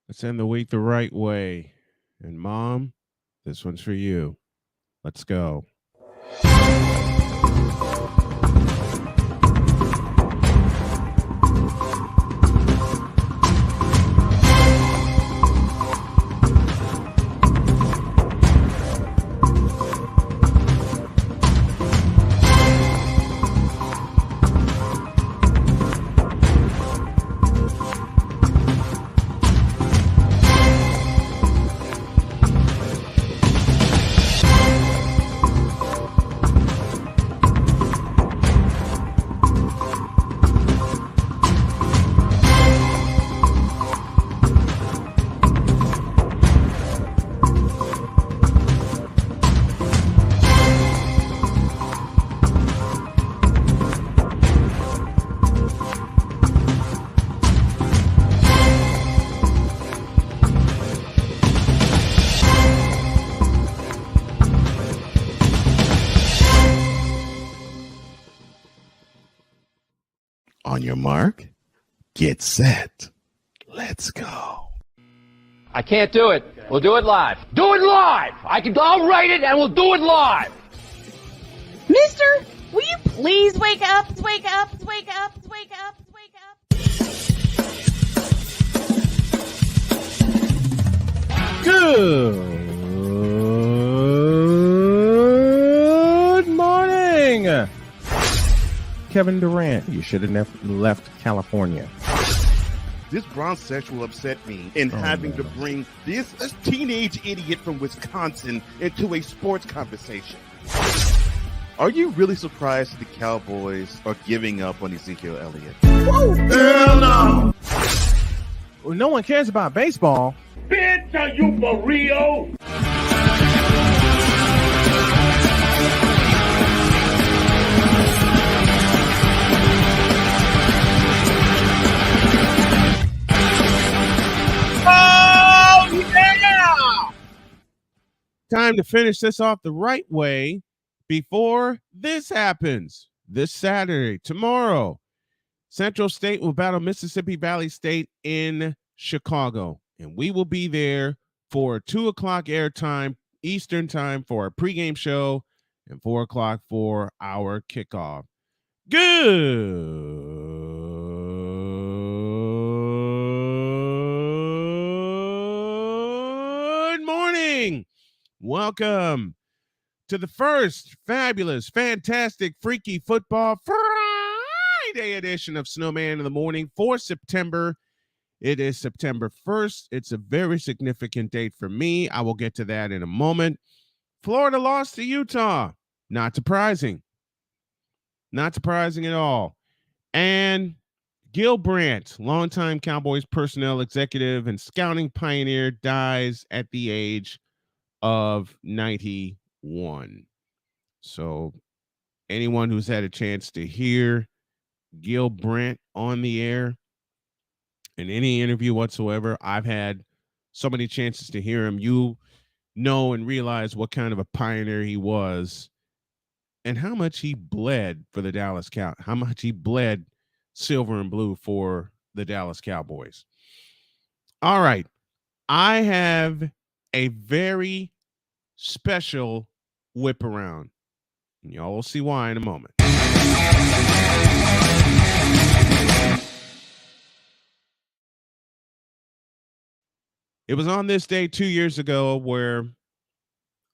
Let's end the week the right way. And Mom, this one's for you. Let's go. On your mark, get set. Let's go. I can't do it. We'll do it live. Do it live! I'll write it and we'll do it live! Mister, will you please wake up, wake up, wake up, wake up, wake up? Good morning. Kevin Durant, you should have left California. This bronsexual upset me in having to bring this teenage idiot from Wisconsin into a sports conversation. Are you really surprised that the Cowboys are giving up on Ezekiel Elliott? Whoa. Hell no. Well, no one cares about baseball. Bitch, are you for real? Time to finish this off the right way before this happens. This Saturday, tomorrow, Central State will battle Mississippi Valley State in Chicago, and we will be there for 2 o'clock airtime Eastern time for our pregame show and 4 o'clock for our kickoff. Good morning. Welcome to the first fabulous, fantastic, freaky football Friday edition of Snowman in the Morning for September. It is September 1st. It's a very significant date for me. I will get to that in a moment. Florida lost to Utah. Not surprising. Not surprising at all. And Gil Brandt, longtime Cowboys personnel executive and scouting pioneer, dies at the age of 91. So anyone who's had a chance to hear Gil Brandt on the air in any interview whatsoever, I've had so many chances to hear him. You know and realize what kind of a pioneer he was and how much he bled for the Dallas Cowboys, how much he bled silver and blue for the Dallas Cowboys. All right. I have a very special whip around. And y'all will see why in a moment. It was on this day 2 years ago where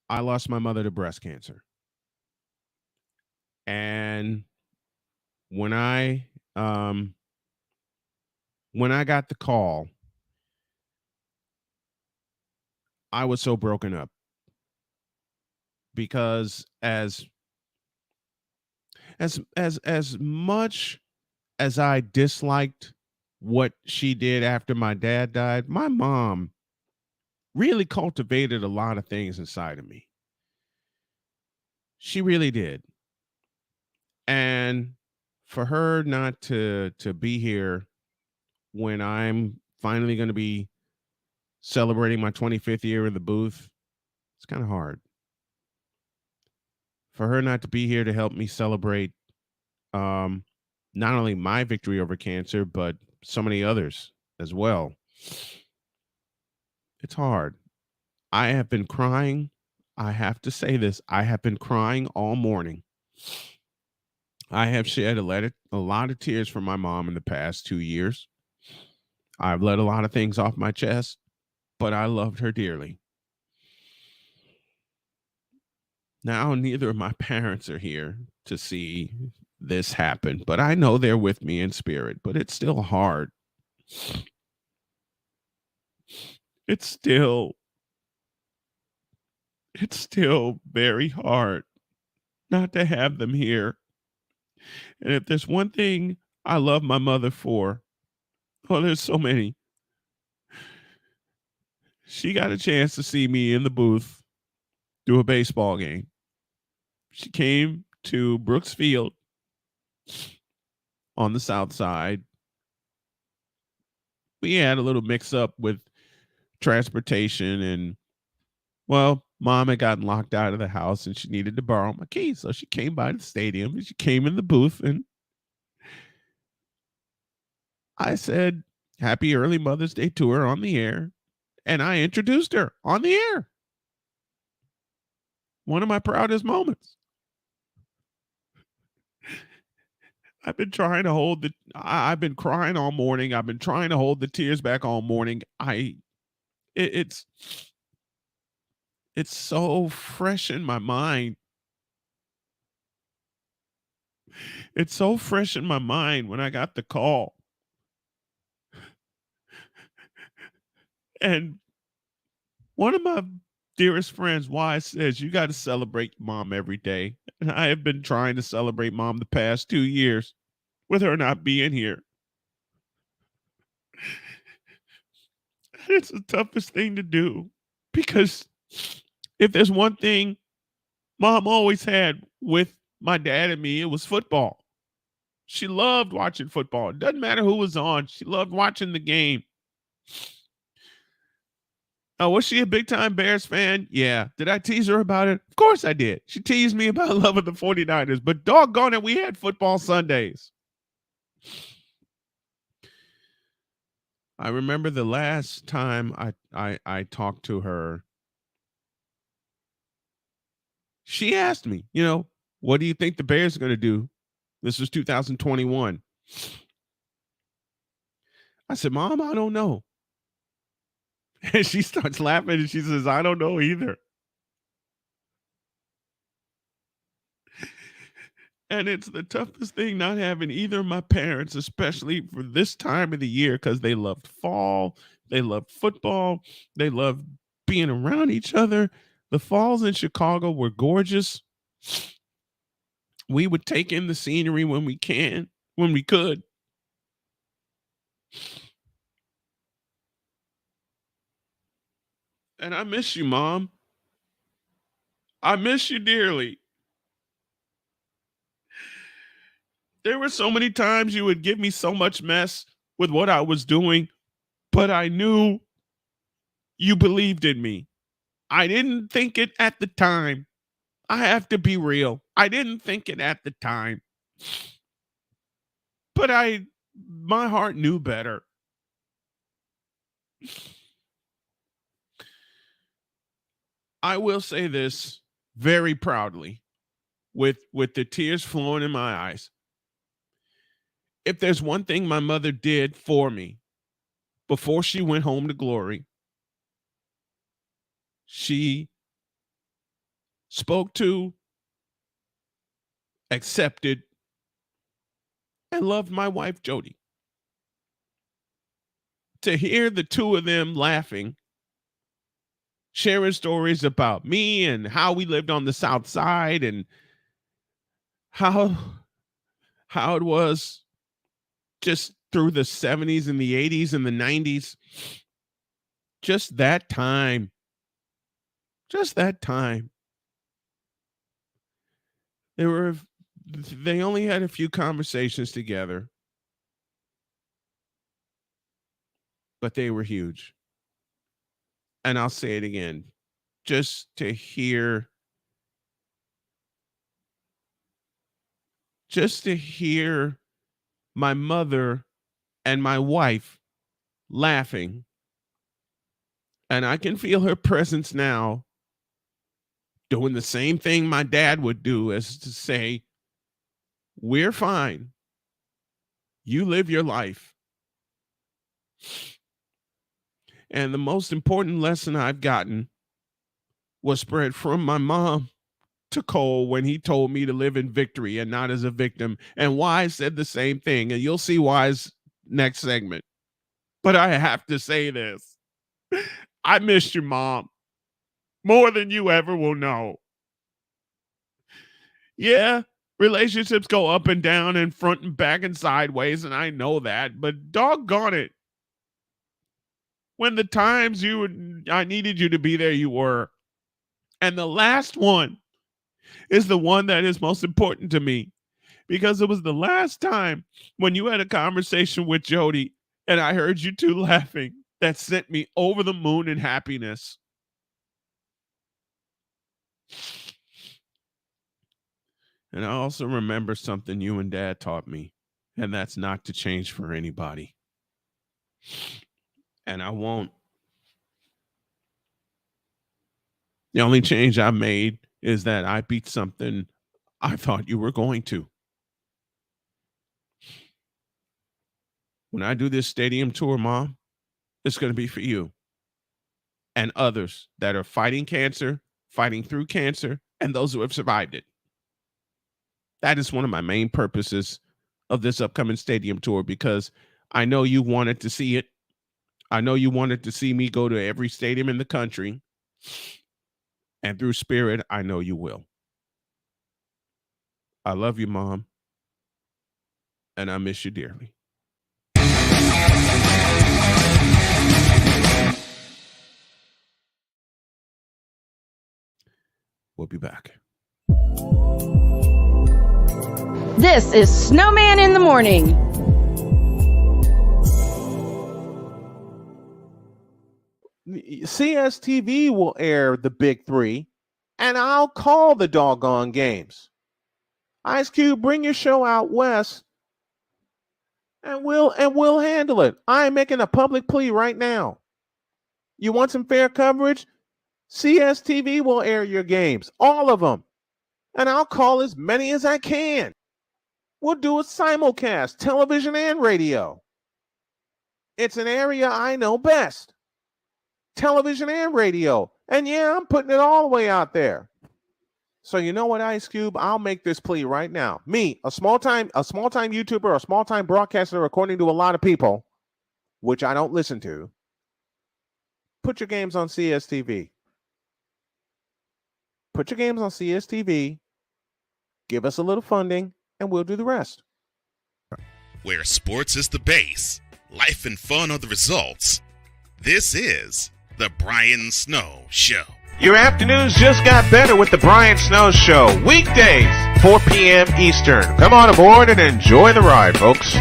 I lost my mother to breast cancer. And when I got the call, I was so broken up because as much as I disliked what she did after my dad died, my mom really cultivated a lot of things inside of me. She really did. And for her not to be here when I'm finally going to be celebrating my 25th year in the booth, it's kind of hard. For her not to be here to help me celebrate not only my victory over cancer, but so many others as well. It's hard. I have been crying. I have to say this. I have been crying all morning. I have shed a lot of tears for my mom in the past 2 years. I've let a lot of things off my chest, but I loved her dearly. Now, neither of my parents are here to see this happen, but I know they're with me in spirit, but it's still hard. It's still very hard not to have them here. And if there's one thing I love my mother for, oh, there's so many. She got a chance to see me in the booth do a baseball game. She came to Brooks Field on the south side. We had a little mix up with transportation, and well, mom had gotten locked out of the house and she needed to borrow my keys. So she came by the stadium and she came in the booth, and I said, "Happy early Mother's Day to her" on the air. And I introduced her on the air. One of my proudest moments. I've been trying to I've been crying all morning. I've been trying to hold the tears back all morning. It's so fresh in my mind. It's so fresh in my mind when I got the call. And one of my dearest friends, Wize, says, "You got to celebrate mom every day." And I have been trying to celebrate mom the past 2 years with her not being here. It's the toughest thing to do, because if there's one thing mom always had with my dad and me, it was football. She loved watching football. It doesn't matter who was on. She loved watching the game. Oh, was she a big time Bears fan? Yeah. Did I tease her about it? Of course I did. She teased me about loving the 49ers, but doggone it, we had football Sundays. I remember the last time I talked to her, she asked me, "What do you think the Bears are going to do?" This was 2021. I said, "Mom, I don't know." And she starts laughing and she says, "I don't know either." And it's the toughest thing not having either of my parents, especially for this time of the year, because they loved fall, they loved football, they loved being around each other. The falls in Chicago were gorgeous. We would take in the scenery when we could. And I miss you, Mom. I miss you dearly. There were so many times you would give me so much mess with what I was doing, but I knew you believed in me. I didn't think it at the time. I have to be real. I didn't think it at the time. But my heart knew better. I will say this very proudly, with the tears flowing in my eyes. If there's one thing my mother did for me before she went home to glory, she spoke to, accepted, and loved my wife, Jody. To hear the two of them laughing, sharing stories about me and how we lived on the South Side and how it was just through the 70s and the 80s and the 90s. Just that time. They only had a few conversations together, but they were huge. And I'll say it again, just to hear my mother and my wife laughing And I can feel her presence now, doing the same thing my dad would do, as to say, we're fine. You live your life. And the most important lesson I've gotten was spread from my mom to Cole when he told me to live in victory and not as a victim. And Wize said the same thing. And you'll see Wize next segment. But I have to say this. I miss your mom more than you ever will know. Yeah, relationships go up and down and front and back and sideways, and I know that, but doggone it. When the times I needed you to be there, you were. And the last one is the one that is most important to me, because it was the last time when you had a conversation with Jody and I heard you two laughing that sent me over the moon in happiness. And I also remember something you and Dad taught me, and that's not to change for anybody. And I won't. The only change I made is that I beat something I thought you were going to. When I do this stadium tour, Mom, it's going to be for you and others that are fighting cancer, fighting through cancer, and those who have survived it. That is one of my main purposes of this upcoming stadium tour, because I know you wanted to see it. I know you wanted to see me go to every stadium in the country. And through spirit, I know you will. I love you, Mom. And I miss you dearly. We'll be back. This is Snowman in the Morning. CSTV will air the Big Three, and I'll call the doggone games. Ice Cube, bring your show out west, and we'll handle it. I am making a public plea right now. You want some fair coverage? CSTV will air your games, all of them, and I'll call as many as I can. We'll do a simulcast, television and radio. It's an area I know best. Television and radio. And yeah, I'm putting it all the way out there. So you know what, Ice Cube? I'll make this plea right now. Me, a small-time YouTuber, a small-time broadcaster, according to a lot of people, which I don't listen to, put your games on CSTV. Put your games on CSTV. Give us a little funding, and we'll do the rest. Where sports is the base, life and fun are the results. This is The Brian Snow Show. Your afternoons just got better with The Brian Snow Show. Weekdays, 4 p.m. Eastern. Come on aboard and enjoy the ride, folks.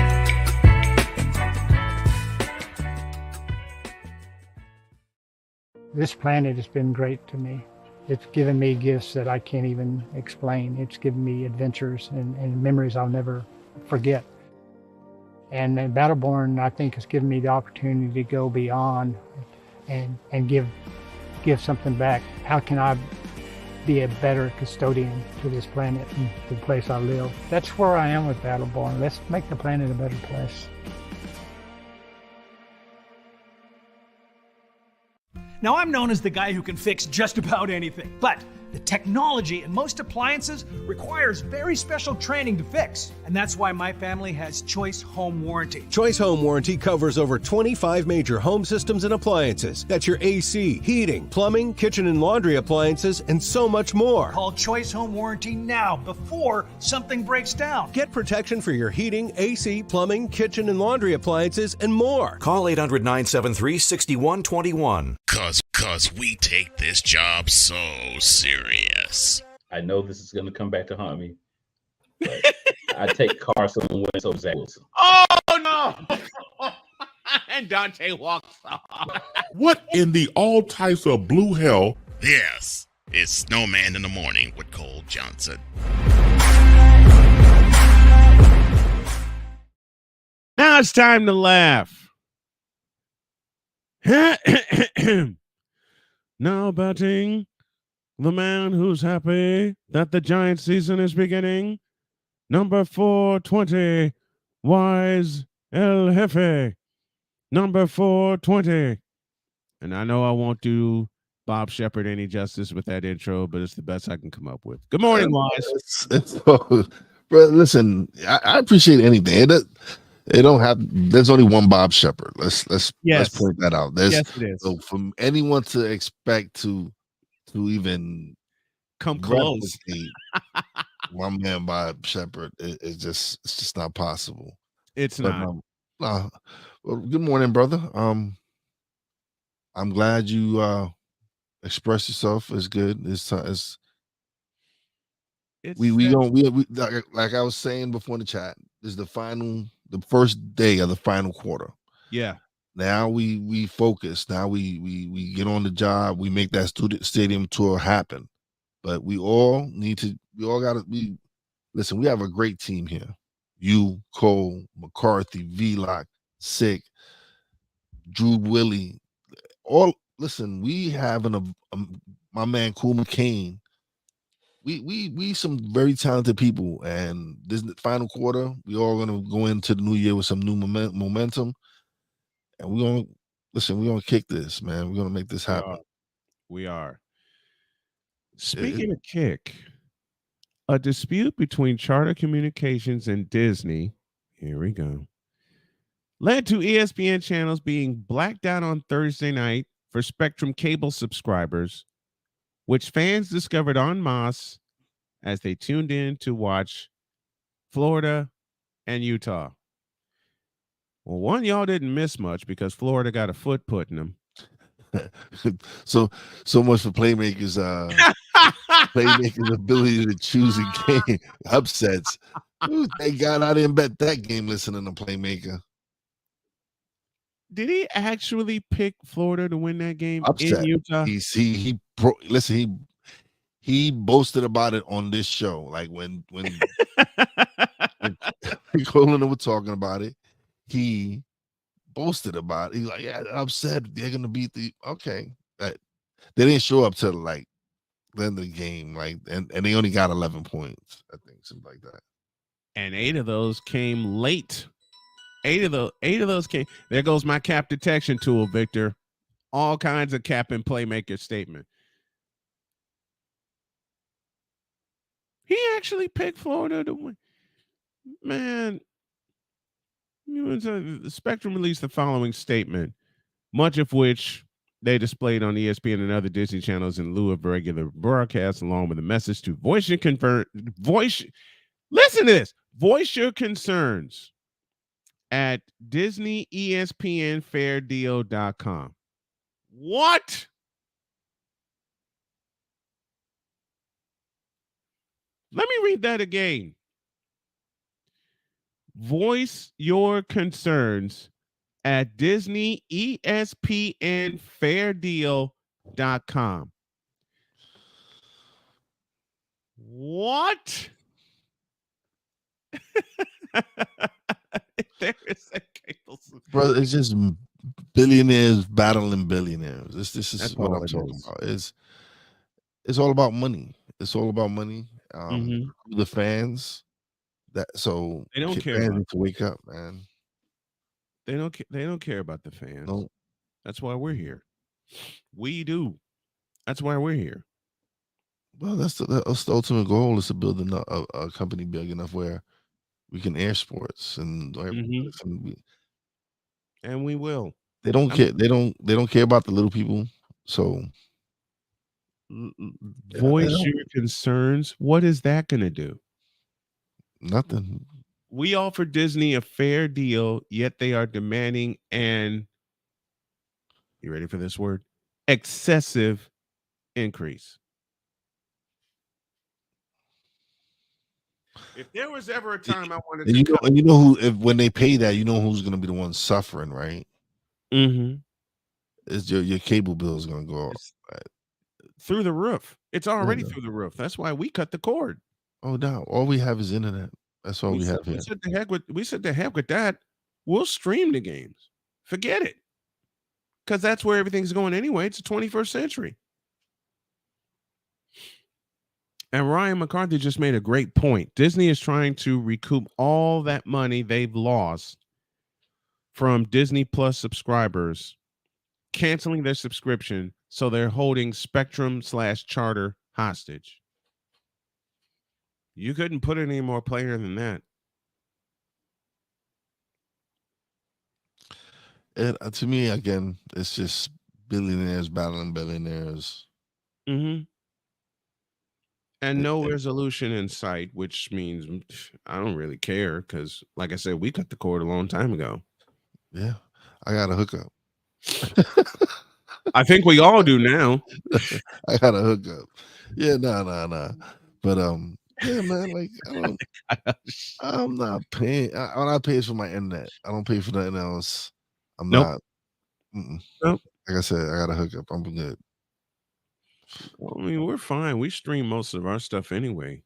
This planet has been great to me. It's given me gifts that I can't even explain. It's given me adventures and memories I'll never forget. And Battleborn, I think, has given me the opportunity to go beyond and give something back. How can I be a better custodian to this planet and the place I live? That's where I am with Battleborn. Let's make the planet a better place. Now, I'm known as the guy who can fix just about anything, but the technology in most appliances requires very special training to fix. And that's why my family has Choice Home Warranty. Choice Home Warranty covers over 25 major home systems and appliances. That's your AC, heating, plumbing, kitchen and laundry appliances, and so much more. Call Choice Home Warranty now before something breaks down. Get protection for your heating, AC, plumbing, kitchen and laundry appliances, and more. Call 800-973-6121. Cause we take this job so serious. I know this is going to come back to haunt me, but I take Carson Wentz over Zach Wilson. Oh, no! And Dante walks off. What in the all types of blue hell? This is Snowman in the Morning with Cole Johnson. Now it's time to laugh. Now batting, the man who's happy that the Giant season is beginning. Number 420, Wize El Jefe. Number 420. And I know I won't do Bob Shepard any justice with that intro, but it's the best I can come up with. Good morning, Wise. Bro, listen, I appreciate anything. It don't have. There's only one Bob Shepard. Let's point that out. Yes, it is. So from anyone to expect to even come close, my man Bob Shepard, it's just not possible. It's not. Well, good morning, brother. I'm glad you expressed yourself. It's good. We like I was saying before in the chat. This is the first day of the final quarter. Yeah. Now we focus. Now we get on the job. We make that stadium tour happen. But we all gotta listen. We have a great team here. You, Cole, McCarthy, V-Lock, Sick, Drew Willie. Listen, we have my man Cool McCain. We some very talented people, and this final quarter, we all gonna go into the new year with some new momentum, and we're gonna kick this, man. We're gonna make this happen. We are. Speaking of kick, a dispute between Charter Communications and Disney, here we go, led to ESPN channels being blacked out on Thursday night for Spectrum cable subscribers, which fans discovered en masse as they tuned in to watch Florida and Utah. Well, one, y'all didn't miss much because Florida got a foot put in them. so much for playmakers' ability to choose a game upsets. Ooh, thank God I didn't bet that game listening to Playmaker. Did he actually pick Florida to win that game Upset. in Utah? He boasted about it on this show. Like when Colin and were talking about it, he boasted about it. He's like, yeah, upset. They're gonna beat okay. They didn't show up till like the end of the game, like and they only got 11 points, I think, something like that. And 8 of those came late. 8 of those came. There goes my cap detection tool, Victor. All kinds of cap and playmaker statement. He actually picked Florida to win. Man, the Spectrum released the following statement, much of which they displayed on ESPN and other Disney channels in lieu of regular broadcasts, along with a message to listen to this, voice your concerns at Disney ESPN fairdeal.com. What? Let me read that again. Voice your concerns at Disney ESPN fairdeal.com. What? There is a cable. Bro, it's just billionaires battling billionaires. This is That's what I'm talking about. It's all about money. It's all about money. The fans they don't care. Fans need to wake up, man. They don't care about the fans. No. That's why we're here. We do. That's why we're here. Well, that's the ultimate goal, is to build a company big enough where we can air sports and we will. They don't care. They don't care about the little people. So voice your concerns. What is that going to do? Nothing. We offer Disney a fair deal, yet they are demanding an, you ready for this word? Excessive increase. If there was ever a time I wanted to, and you know who, when they pay that, you know who's going to be the one suffering, right? Mm-hmm. Is your cable bill is going to go up through the roof. It's already through the roof. That's why we cut the cord. Oh no! All we have is internet. That's all we have here. We said the heck with that. We'll stream the games. Forget it, because that's where everything's going anyway. It's the 21st century. And Ryan McCarthy just made a great point. Disney is trying to recoup all that money they've lost from Disney Plus subscribers canceling their subscription, so they're holding Spectrum/Charter hostage. You couldn't put it any more plainer than that. And to me, again, it's just billionaires battling billionaires. Mm-hmm. And no resolution in sight, which means I don't really care because, like I said, we cut the cord a long time ago. Yeah, I got a hookup. I think we all do now. I got a hookup. Yeah, nah. But yeah, man, like I'm not paying. All I pay is for my internet. I don't pay for nothing else. I'm not. Nope. Like I said, I got a hookup. I'm good. Well, I mean, we're fine. We stream most of our stuff anyway.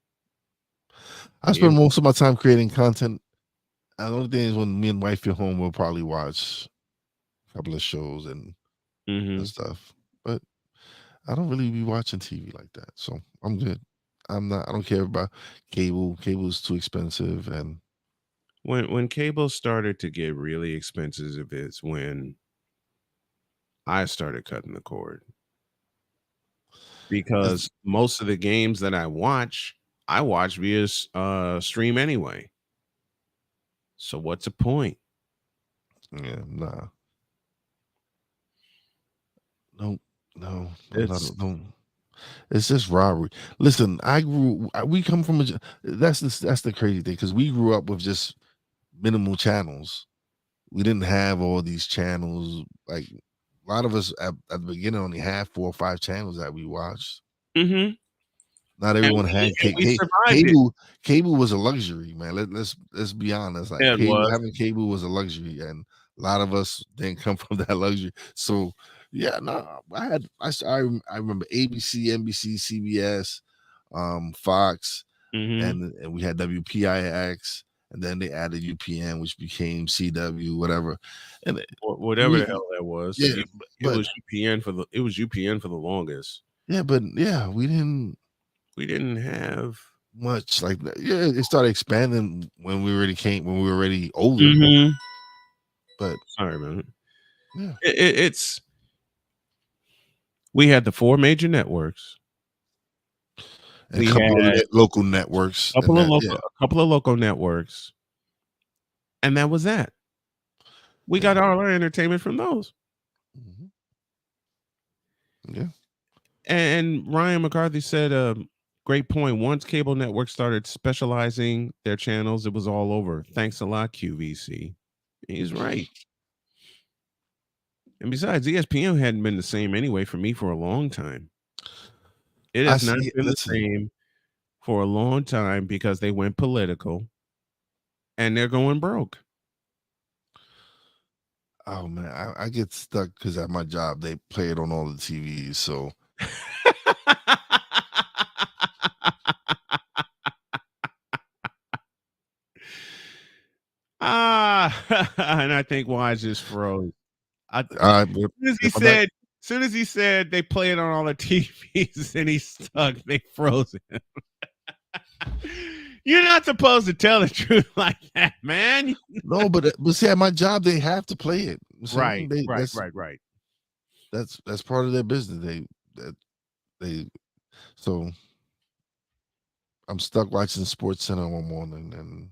I spend most of my time creating content. The only thing is when me and wife get home, we'll probably watch a couple of shows and stuff. But I don't really be watching TV like that, so I'm good. I don't care about cable. Cable is too expensive, and when cable started to get really expensive, it's when I started cutting the cord. Because most of the games that I watch via stream anyway. So what's the point? Yeah, nah. No. It's just robbery. Listen, we come from that's the crazy thing, because we grew up with just minimal channels. We didn't have all these channels. Like a lot of us at the beginning only had 4 or 5 channels that we watched. Mm-hmm. Not everyone had cable. Cable was a luxury, man. Let's be honest. Like having cable was a luxury, and a lot of us didn't come from that luxury. So yeah, no, I remember ABC, NBC, CBS, Fox, and we had WPIX, and then they added UPN, which became CW, whatever, and whatever the hell that was. Yeah, it was UPN for the longest. Yeah, but yeah, we didn't have much like that. Yeah, it started expanding when we were already older. But sorry, man. Yeah, it's we had the 4 major networks. And a couple of local networks. A couple of local networks. And that was that. We got all our entertainment from those. Yeah. And Ryan McCarthy said great point. Once cable networks started specializing their channels, it was all over. Thanks a lot, QVC. He's right. And besides, ESPN hadn't been the same anyway for me for a long time. It has not been the same for a long time because they went political and they're going broke. Oh man, I get stuck because at my job they play it on all the TVs. So and I think Wize just froze. As soon as he said they play it on all the TVs and he's stuck, they froze him. You're not supposed to tell the truth like that, man. No, but see, at my job they have to play it. So right. That's part of their business. So I'm stuck watching Sports Center one morning, and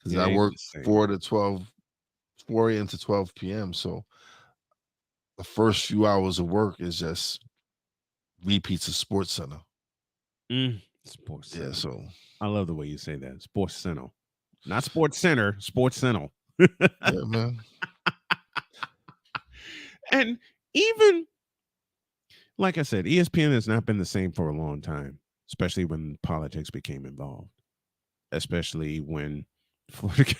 because I work 4 a.m. to 12 p.m. So the first few hours of work is just repeats of Sports Center. Sports Center. Yeah, so I love the way you say that. Sports Center. Not Sports Center, Sports Center. Yeah, man. And even, like I said, ESPN has not been the same for a long time, especially when politics became involved, especially when Florida.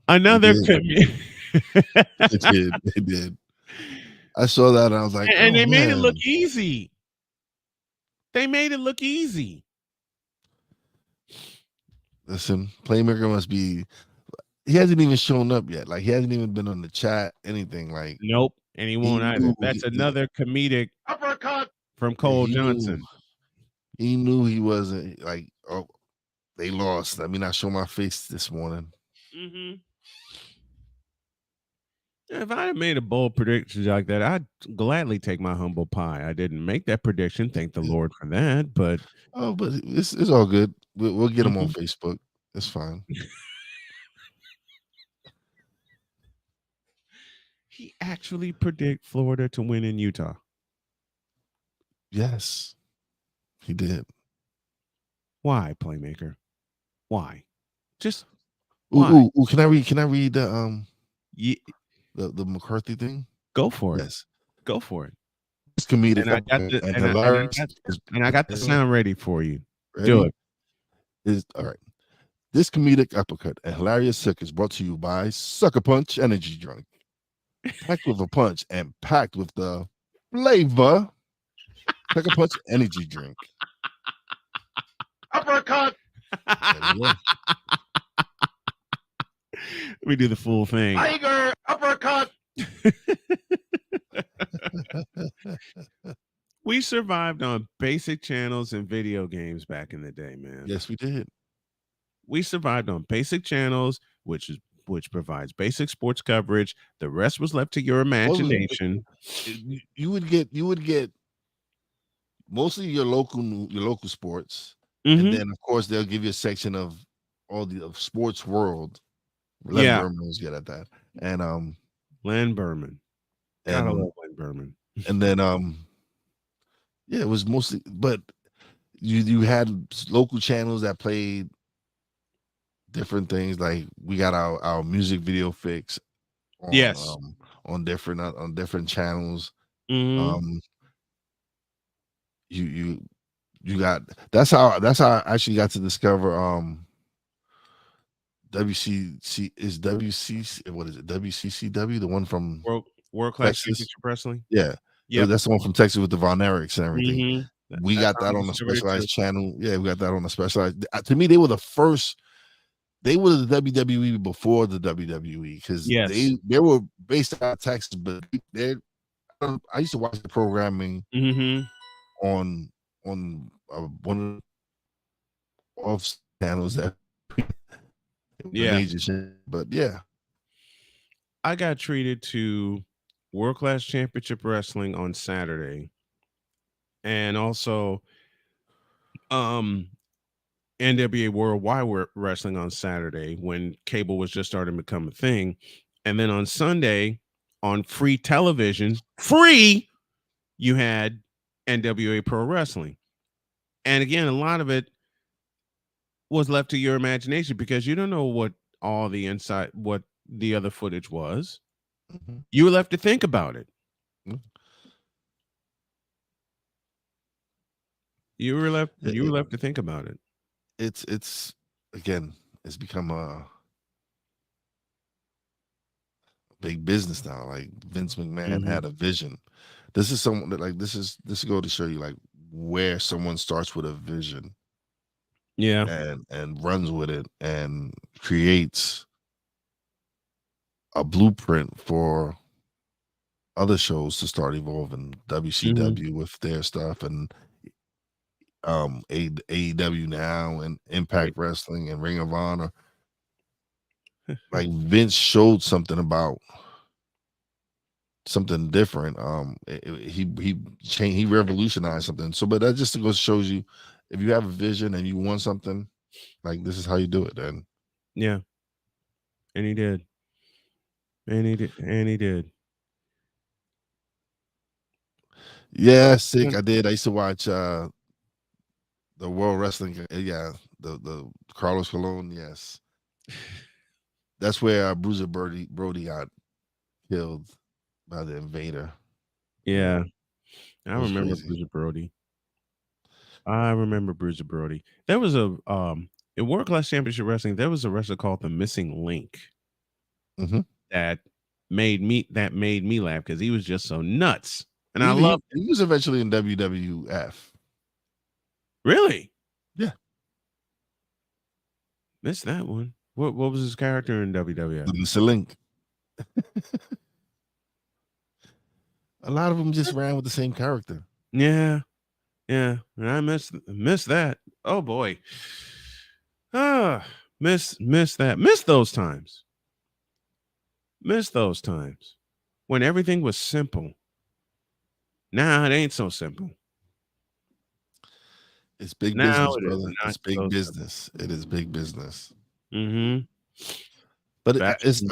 Another They did. I saw that and I was like, and they made it look easy. They made it look easy. Listen, Playmaker must be. he hasn't even shown up yet. Like he hasn't even been on the chat, anything. Like nope, and he won't either. That's another comedic uppercut from Cole Johnson. He knew he wasn't like, oh, they lost. Let me not show my face this morning. Mm-hmm. If I had made a bold prediction like that, I'd gladly take my humble pie. I didn't make that prediction. Thank the Lord for that. But it's all good. We'll get him on Facebook. It's fine. He actually predict Florida to win in Utah. Yes, he did. Why, playmaker? Why? Just ooh, can I read the the McCarthy thing? Go for it. Yes, go for it. It's comedic. And I got the sound ready for you. Ready? Do it. All right. This comedic uppercut and hilarious sick is brought to you by Sucker Punch Energy Drink. Packed with a punch and packed with the flavor. Sucker Punch Energy Drink. uppercut. Let me do the full thing. Tiger uppercut. We survived on basic channels and video games back in the day, man. Yes, we did. We survived on basic channels, which provides basic sports coverage. The rest was left to your imagination. You would get mostly your local sports, Mm-hmm. and then of course they'll give you a section of all of sports world. Yeah. Berman was good at that, and Len Berman. Gotta love Len Berman. And then yeah, it was mostly, but you had local channels that played different things. Like we got our music video fix on, yes, on different channels. Mm-hmm. You got that's how I actually got to discover WCC is WCC, what is it, WCCW, the one from World Class Texas? Championship Wrestling. Yeah, yeah, that's the one from Texas with the Von Erichs and everything. Mm-hmm. We got that on a specialized channel. Yeah, we got that on a specialized. To me, they were the first. They were the WWE before the WWE because they were based out of Texas, but I used to watch the programming on one of channels that major, but yeah, I got treated to World Class Championship Wrestling on Saturday, and also NWA Worldwide Wrestling on Saturday when cable was just starting to become a thing. And then on Sunday on free television, you had NWA Pro Wrestling. And again, a lot of it was left to your imagination because you don't know what all the what the other footage was. You were left to think about it. You were left to think about it. It's again, it's become a big business now. Like Vince McMahon had a vision. This is someone that like this is go to show you like where someone starts with a vision, and runs with it and creates a blueprint for other shows to start evolving. WCW with their stuff, and AEW now, and Impact Wrestling and Ring of Honor. Like Vince showed something about something different. He revolutionized something. So, but that just goes shows you, if you have a vision and you want something, like this is how you do it. And yeah, and he did, and he did. Yeah, sick. I did. I used to watch the World Wrestling. Yeah, the Carlos Colon. Yes, that's where Bruiser Brody got killed by the Invader. Yeah, I remember Bruiser Brody. I remember Bruiser Brody. There was a in World Class Championship Wrestling. There was a wrestler called the Missing Link that made me laugh because he was just so nuts. And I love. He was eventually in WWF. Really? Yeah. Missed that one. What was his character in WWF? Mr. Link. A lot of them just ran with the same character. Yeah. And I miss that. Oh boy. Miss that. Miss those times. Miss those times when everything was simple. Now it ain't so simple. It's big Now business, it is brother. not It's big so business. It is big business. Mm-hmm. But it's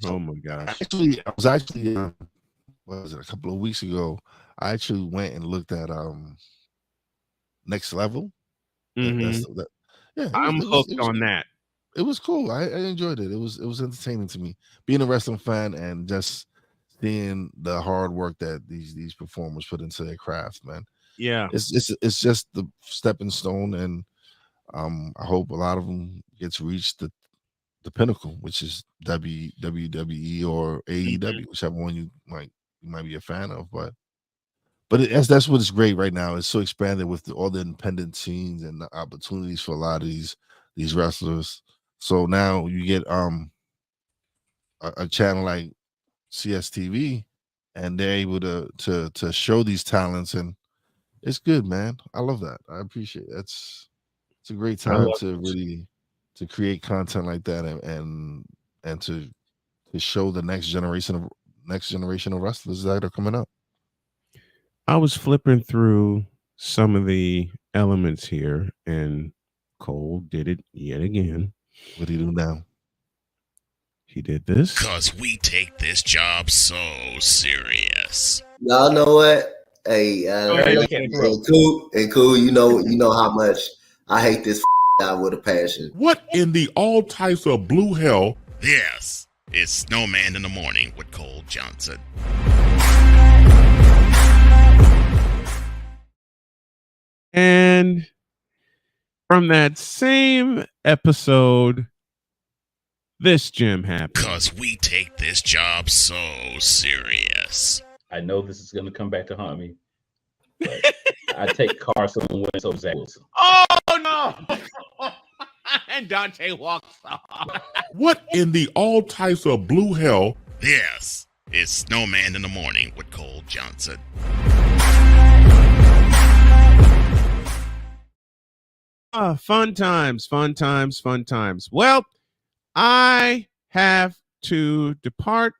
Oh my gosh. I was actually what was it, a couple of weeks ago? I actually went and looked at Next Level. Mm-hmm. I'm hooked on that. It was cool. I enjoyed it. It was entertaining to me. Being a wrestling fan and just seeing the hard work that these performers put into their craft, man. Yeah. It's just the stepping stone, and I hope a lot of them gets reached the pinnacle, which is WWE or AEW, whichever one you might be a fan of. But that's what's great right now. It's so expanded with all the independent scenes and the opportunities for a lot of these wrestlers. So now you get a channel like CSTV, and they're able to show these talents, and it's good, man. I love that. I appreciate it. It's a great time to really to create content like that and to show the next generation of wrestlers that are coming up. I was flipping through some of the elements here, and Cole did it yet again. What do you do now? He did this. Cause we take this job so serious. Y'all know what? Hey, cool. You know how much I hate this out with a passion. What in the all types of blue hell? Yes, it's Snowman in the Morning with Cole Johnson. And from that same episode, this gem happened. Cause we take this job so serious. I know this is going to come back to haunt me. But I take Carson Wentz over Zach Wilson. Oh no! And Dante walks off. What in the all types of blue hell? Yes, it's Snowman in the Morning with Cole Johnson. Fun times. Well, I have to depart,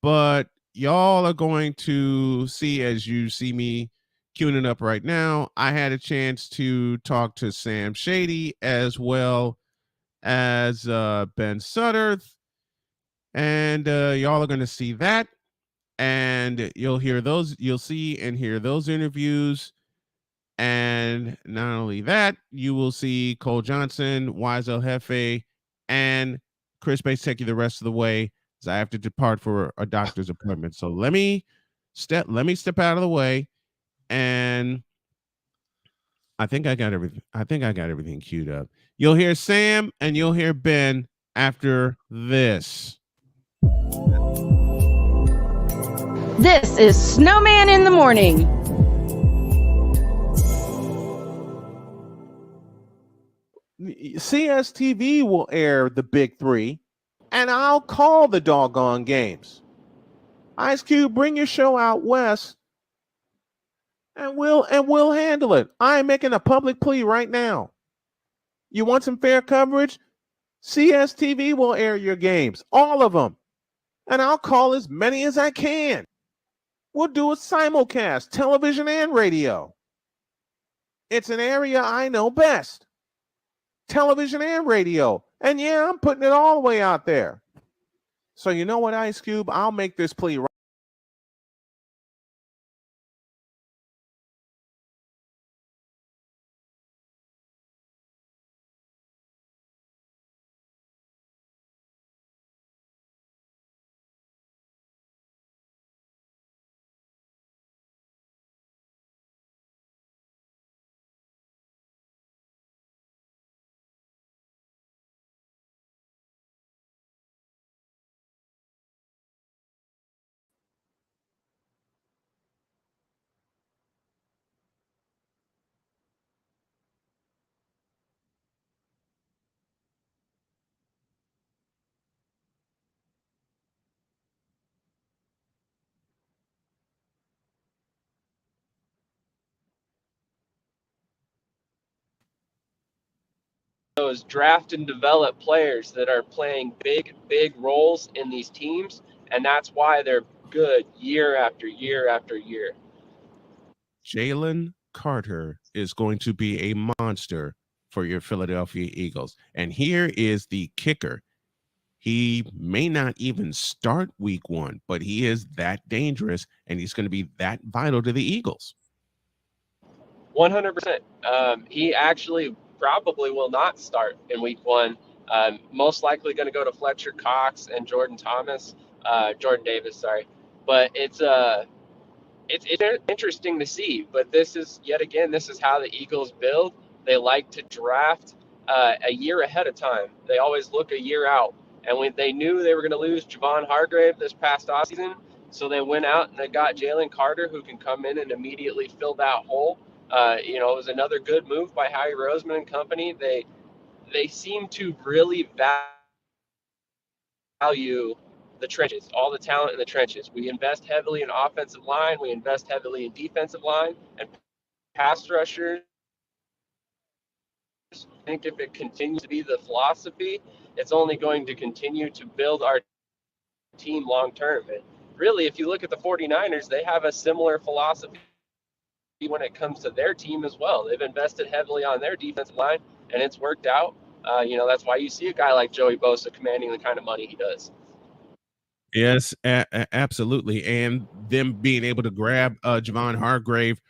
but y'all are going to see, as you see me queuing up right now, I had a chance to talk to Sam Shady as well as Ben Sutterth, and y'all are going to see that, and you'll see and hear those interviews. And not only that, you will see Cole Johnson, Wize El Jefe, and Chris Bates take you the rest of the way, as I have to depart for a doctor's appointment. So let me step out of the way, and I think I got everything queued up. You'll hear Sam and you'll hear Ben after this. This is Snowman in the Morning. CSTV will air the big three, and I'll call the doggone games. Ice Cube, bring your show out west, and we'll handle it. I'm making a public plea right now. You want some fair coverage? CSTV will air your games, all of them, and I'll call as many as I can. We'll do a simulcast, television and radio. It's an area I know best. Television and radio. And yeah, I'm putting it all the way out there. So you know what, Ice Cube? I'll make this plea right those draft and develop players that are playing big roles in these teams, and that's why they're good year after year after year. Jalen Carter is going to be a monster for your Philadelphia Eagles. And here is the kicker. He may not even start week 1, but he is that dangerous, and he's going to be that vital to the Eagles. 100%. He actually probably will not start in week 1. Most likely going to go to Fletcher Cox and Jordan Davis, sorry. But it's interesting to see. But this is how the Eagles build. They like to draft a year ahead of time. They always look a year out. And when they knew they were going to lose Javon Hargrave this past offseason, so they went out and they got Jalen Carter, who can come in and immediately fill that hole. It was another good move by Howie Roseman and company. They seem to really value the trenches, all the talent in the trenches. We invest heavily in offensive line. We invest heavily in defensive line and pass rushers. I think if it continues to be the philosophy, it's only going to continue to build our team long term. And really, if you look at the 49ers, they have a similar philosophy when it comes to their team as well. They've invested heavily on their defensive line, and it's worked out. That's why you see a guy like Joey Bosa commanding the kind of money he does. Yes, absolutely. And them being able to grab Javon Hargrave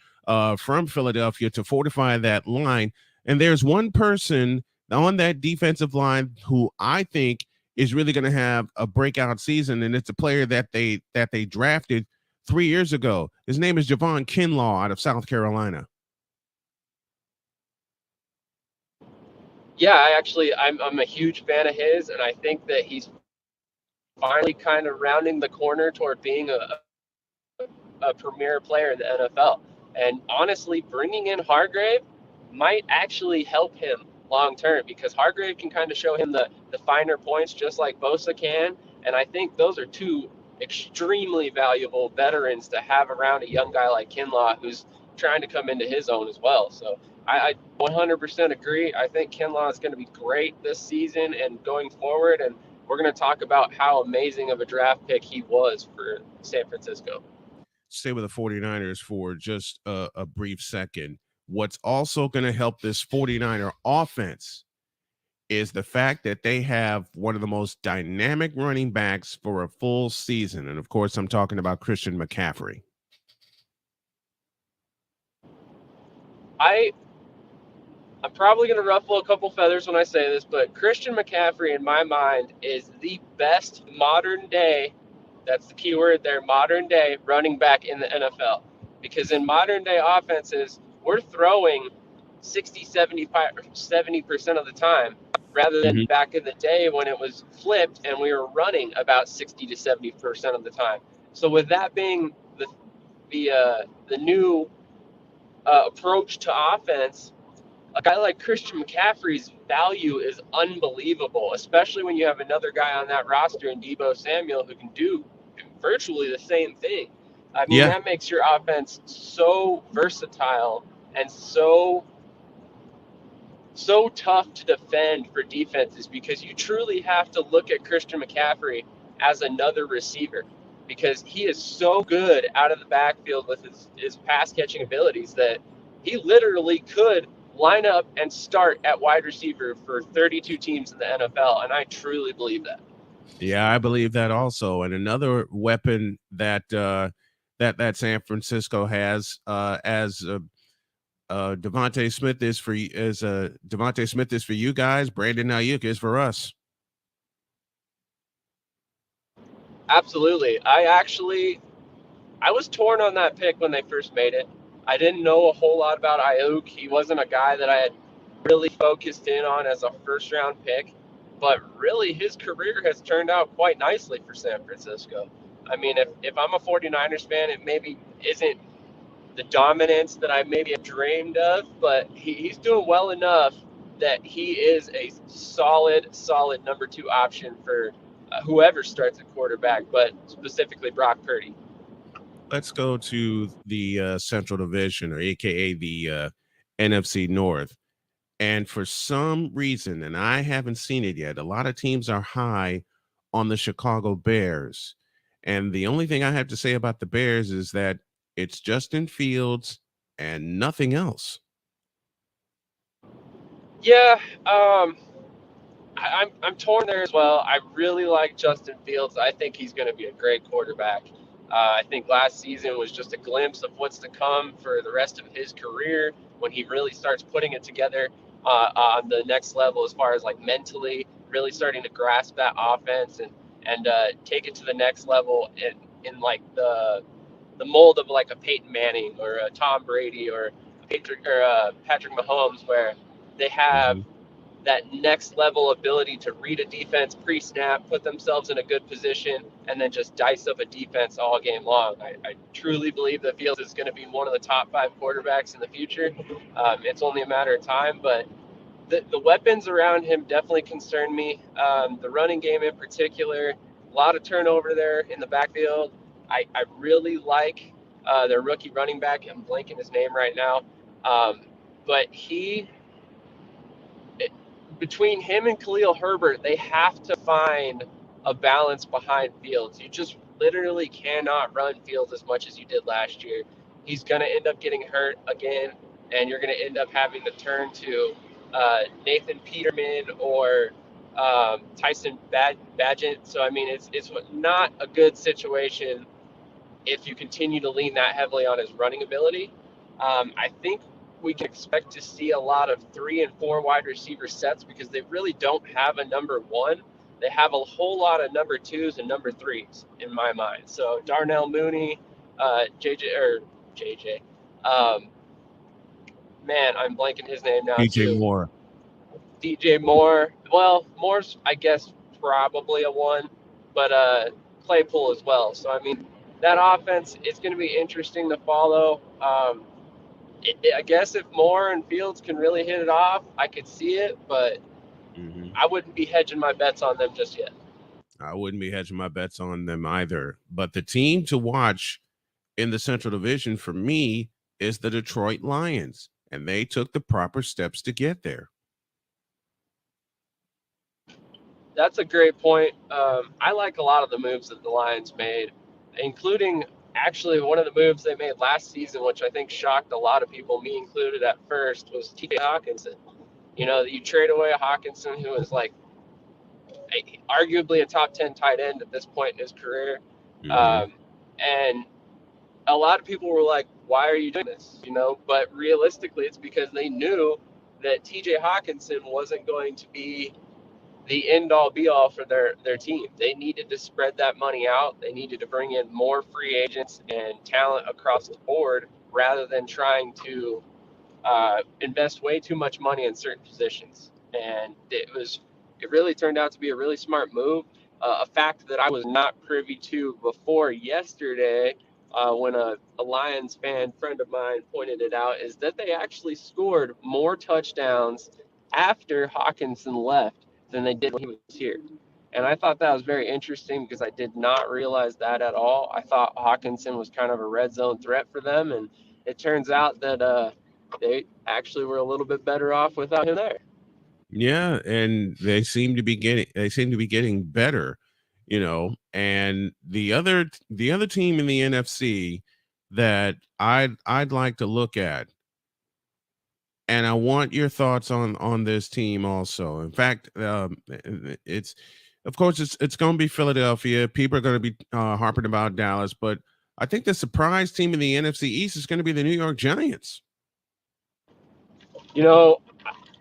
from Philadelphia to fortify that line. And there's one person on that defensive line who I think is really going to have a breakout season, and it's a player that they drafted 3 years ago. His name is Javon Kinlaw out of South Carolina. Yeah, I'm a huge fan of his, and I think that he's finally kind of rounding the corner toward being a premier player in the NFL. And honestly, bringing in Hargrave might actually help him long term, because Hargrave can kind of show him the finer points just like Bosa can. And I think those are two extremely valuable veterans to have around a young guy like Kinlaw, who's trying to come into his own as well. So I 100% agree. I think Kinlaw is going to be great this season and going forward. And we're going to talk about how amazing of a draft pick he was for San Francisco. Stay with the 49ers for just a brief second. What's also going to help this 49er offense is the fact that they have one of the most dynamic running backs for a full season. And of course, I'm talking about Christian McCaffrey. I'm probably going to ruffle a couple feathers when I say this, but Christian McCaffrey, in my mind, is the best modern day, that's the key word there, modern day running back in the NFL. Because in modern day offenses, we're throwing 60, 70% of the time, rather than back in the day when it was flipped and we were running about 60 to 70% of the time. So with that being the new approach to offense, a guy like Christian McCaffrey's value is unbelievable, especially when you have another guy on that roster in Deebo Samuel who can do virtually the same thing. I mean, that makes your offense so versatile and so tough to defend for defenses, because you truly have to look at Christian McCaffrey as another receiver, because he is so good out of the backfield with his pass catching abilities that he literally could line up and start at wide receiver for 32 teams in the NFL. And I truly believe that. Yeah, I believe that also. And another weapon that that San Francisco has, as Devontae Smith is for Devontae Smith is for you guys, Brandon Ayuk is for us. Absolutely. I was torn on that pick when they first made it. I didn't know a whole lot about Ayuk. He wasn't a guy that I had really focused in on as a first round pick, but really his career has turned out quite nicely for San Francisco. I mean, if I'm a 49ers fan, it maybe isn't the dominance that I maybe have dreamed of, but he's doing well enough that he is a solid number 2 option for whoever starts at quarterback, but specifically Brock Purdy. Let's go to the Central Division, or AKA the NFC North. And for some reason, and I haven't seen it yet, a lot of teams are high on the Chicago Bears. And the only thing I have to say about the Bears is that it's Justin Fields and nothing else. Yeah, I'm torn there as well. I really like Justin Fields. I think he's going to be a great quarterback. I think last season was just a glimpse of what's to come for the rest of his career when he really starts putting it together on the next level as far as like mentally really starting to grasp that offense and take it to the next level in like the mold of like a Peyton Manning or a Tom Brady or Patrick Mahomes, where they have that next level ability to read a defense pre-snap, put themselves in a good position, and then just dice up a defense all game long. I truly believe that Fields is going to be one of the top 5 quarterbacks in the future. It's only a matter of time, but the weapons around him definitely concern me. The running game in particular, a lot of turnover there in the backfield. I really like their rookie running back. I'm blanking his name right now. But between him and Khalil Herbert, they have to find a balance behind Fields. You just literally cannot run Fields as much as you did last year. He's going to end up getting hurt again, and you're going to end up having to turn to Nathan Peterman or Tyson Badgett. So, I mean, it's not a good situation if you continue to lean that heavily on his running ability. I think we can expect to see a lot of 3 and 4 wide receiver sets because they really don't have a number 1. They have a whole lot of number 2s and number 3s in my mind. So Darnell Mooney, JJ, man, I'm blanking his name now DJ too. Moore. DJ Moore. Well, Moore's, I guess, probably a 1, but Claypool as well. So, I mean, that offense, it's going to be interesting to follow. I guess if Moore and Fields can really hit it off, I could see it, but I wouldn't be hedging my bets on them just yet. I wouldn't be hedging my bets on them either. But the team to watch in the Central Division for me is the Detroit Lions, and they took the proper steps to get there. That's a great point. I like a lot of the moves that the Lions made, including actually one of the moves they made last season, which I think shocked a lot of people, me included at first, was TJ Hawkinson. You know, you trade away a Hawkinson who is like arguably a top 10 tight end at this point in his career. And a lot of people were like, why are you doing this? You know, but realistically, it's because they knew that TJ Hawkinson wasn't going to be the end-all be-all for their team. They needed to spread that money out. They needed to bring in more free agents and talent across the board rather than trying to invest way too much money in certain positions. And it really turned out to be a really smart move. A fact that I was not privy to before yesterday when a Lions fan friend of mine pointed it out is that they actually scored more touchdowns after Hawkinson left than they did when he was here. And I thought that was very interesting because I did not realize that at all. I thought Hawkinson was kind of a red zone threat for them, and it turns out that they actually were a little bit better off without him there. Yeah, and they seem to be getting better, you know. And the other team in the NFC that I'd like to look at, and I want your thoughts on this team also. In fact, it's going to be Philadelphia. People are going to be harping about Dallas, but I think the surprise team in the NFC East is going to be the New York Giants. You know,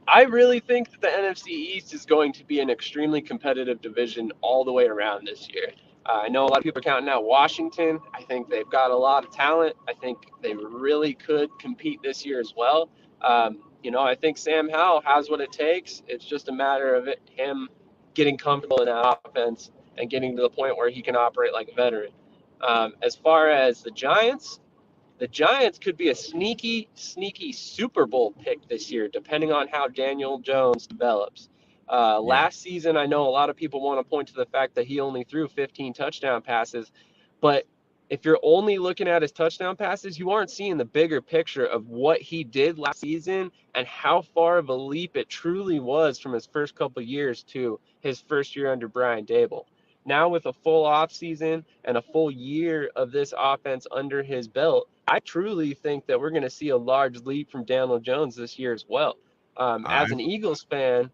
I really think that the NFC East is going to be an extremely competitive division all the way around this year. I know a lot of people are counting out Washington. I think they've got a lot of talent. I think they really could compete this year as well. You know, I think Sam Howell has what it takes. It's just a matter of him getting comfortable in that offense and getting to the point where he can operate like a veteran. As far as the Giants could be a sneaky Super Bowl pick this year, depending on how Daniel Jones develops. Last season, I know a lot of people want to point to the fact that he only threw 15 touchdown passes, but if you're only looking at his touchdown passes, you aren't seeing the bigger picture of what he did last season and how far of a leap it truly was from his first couple of years to his first year under Brian Dable. Now with a full offseason and a full year of this offense under his belt, I truly think that we're going to see a large leap from Daniel Jones this year as well. As an Eagles fan,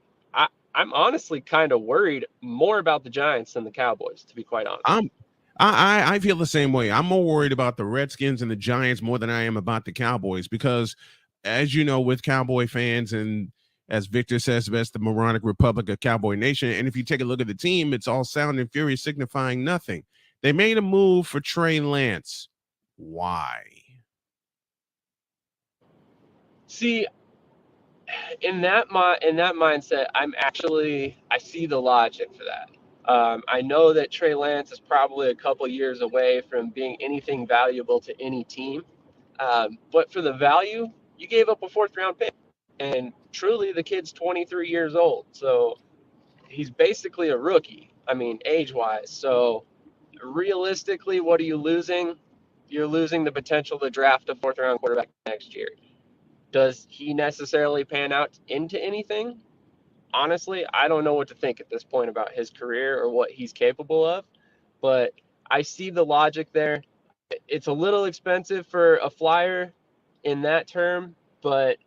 I'm honestly kind of worried more about the Giants than the Cowboys, to be quite honest. I feel the same way. I'm more worried about the Redskins and the Giants more than I am about the Cowboys because, as you know, with Cowboy fans and as Victor says best, the moronic Republic of Cowboy Nation. And if you take a look at the team, it's all sound and fury signifying nothing. They made a move for Trey Lance. Why? See, in that mindset, I see the logic for that. I know that Trey Lance is probably a couple years away from being anything valuable to any team. But for the value, you gave up a 4th round pick. And truly, the kid's 23 years old. So he's basically a rookie, I mean, age-wise. So realistically, what are you losing? You're losing the potential to draft a 4th round quarterback next year. Does he necessarily pan out into anything? Honestly, I don't know what to think at this point about his career or what he's capable of, but I see the logic there. It's a little expensive for a flyer in that term, but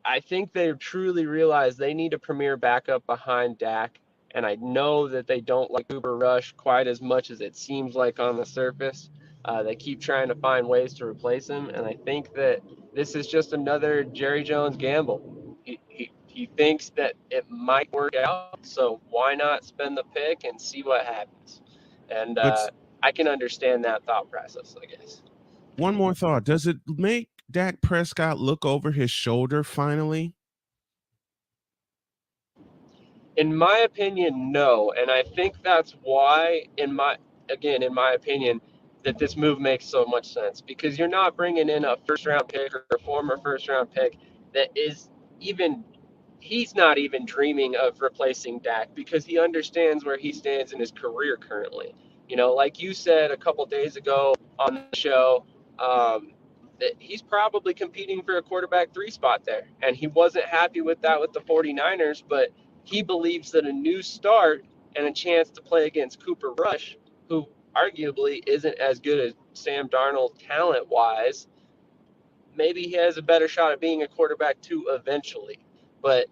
I think they truly realize they need a premier backup behind Dak, and I know that they don't like Cooper Rush quite as much as it seems like on the surface. They keep trying to find ways to replace him, and I think that this is just another Jerry Jones gamble. He thinks that it might work out, so why not spend the pick and see what happens? And I can understand that thought process, I guess. One more thought. Does it make Dak Prescott look over his shoulder finally? In my opinion, no. And I think that's why, in my opinion, that this move makes so much sense. Because you're not bringing in a 1st round pick or a former 1st round pick that is he's not even dreaming of replacing Dak because he understands where he stands in his career currently. You know, like you said a couple days ago on the show, that he's probably competing for a quarterback 3 spot there. And he wasn't happy with that with the 49ers, but he believes that a new start and a chance to play against Cooper Rush, who arguably isn't as good as Sam Darnold talent-wise, maybe he has a better shot at being a quarterback 2 eventually. But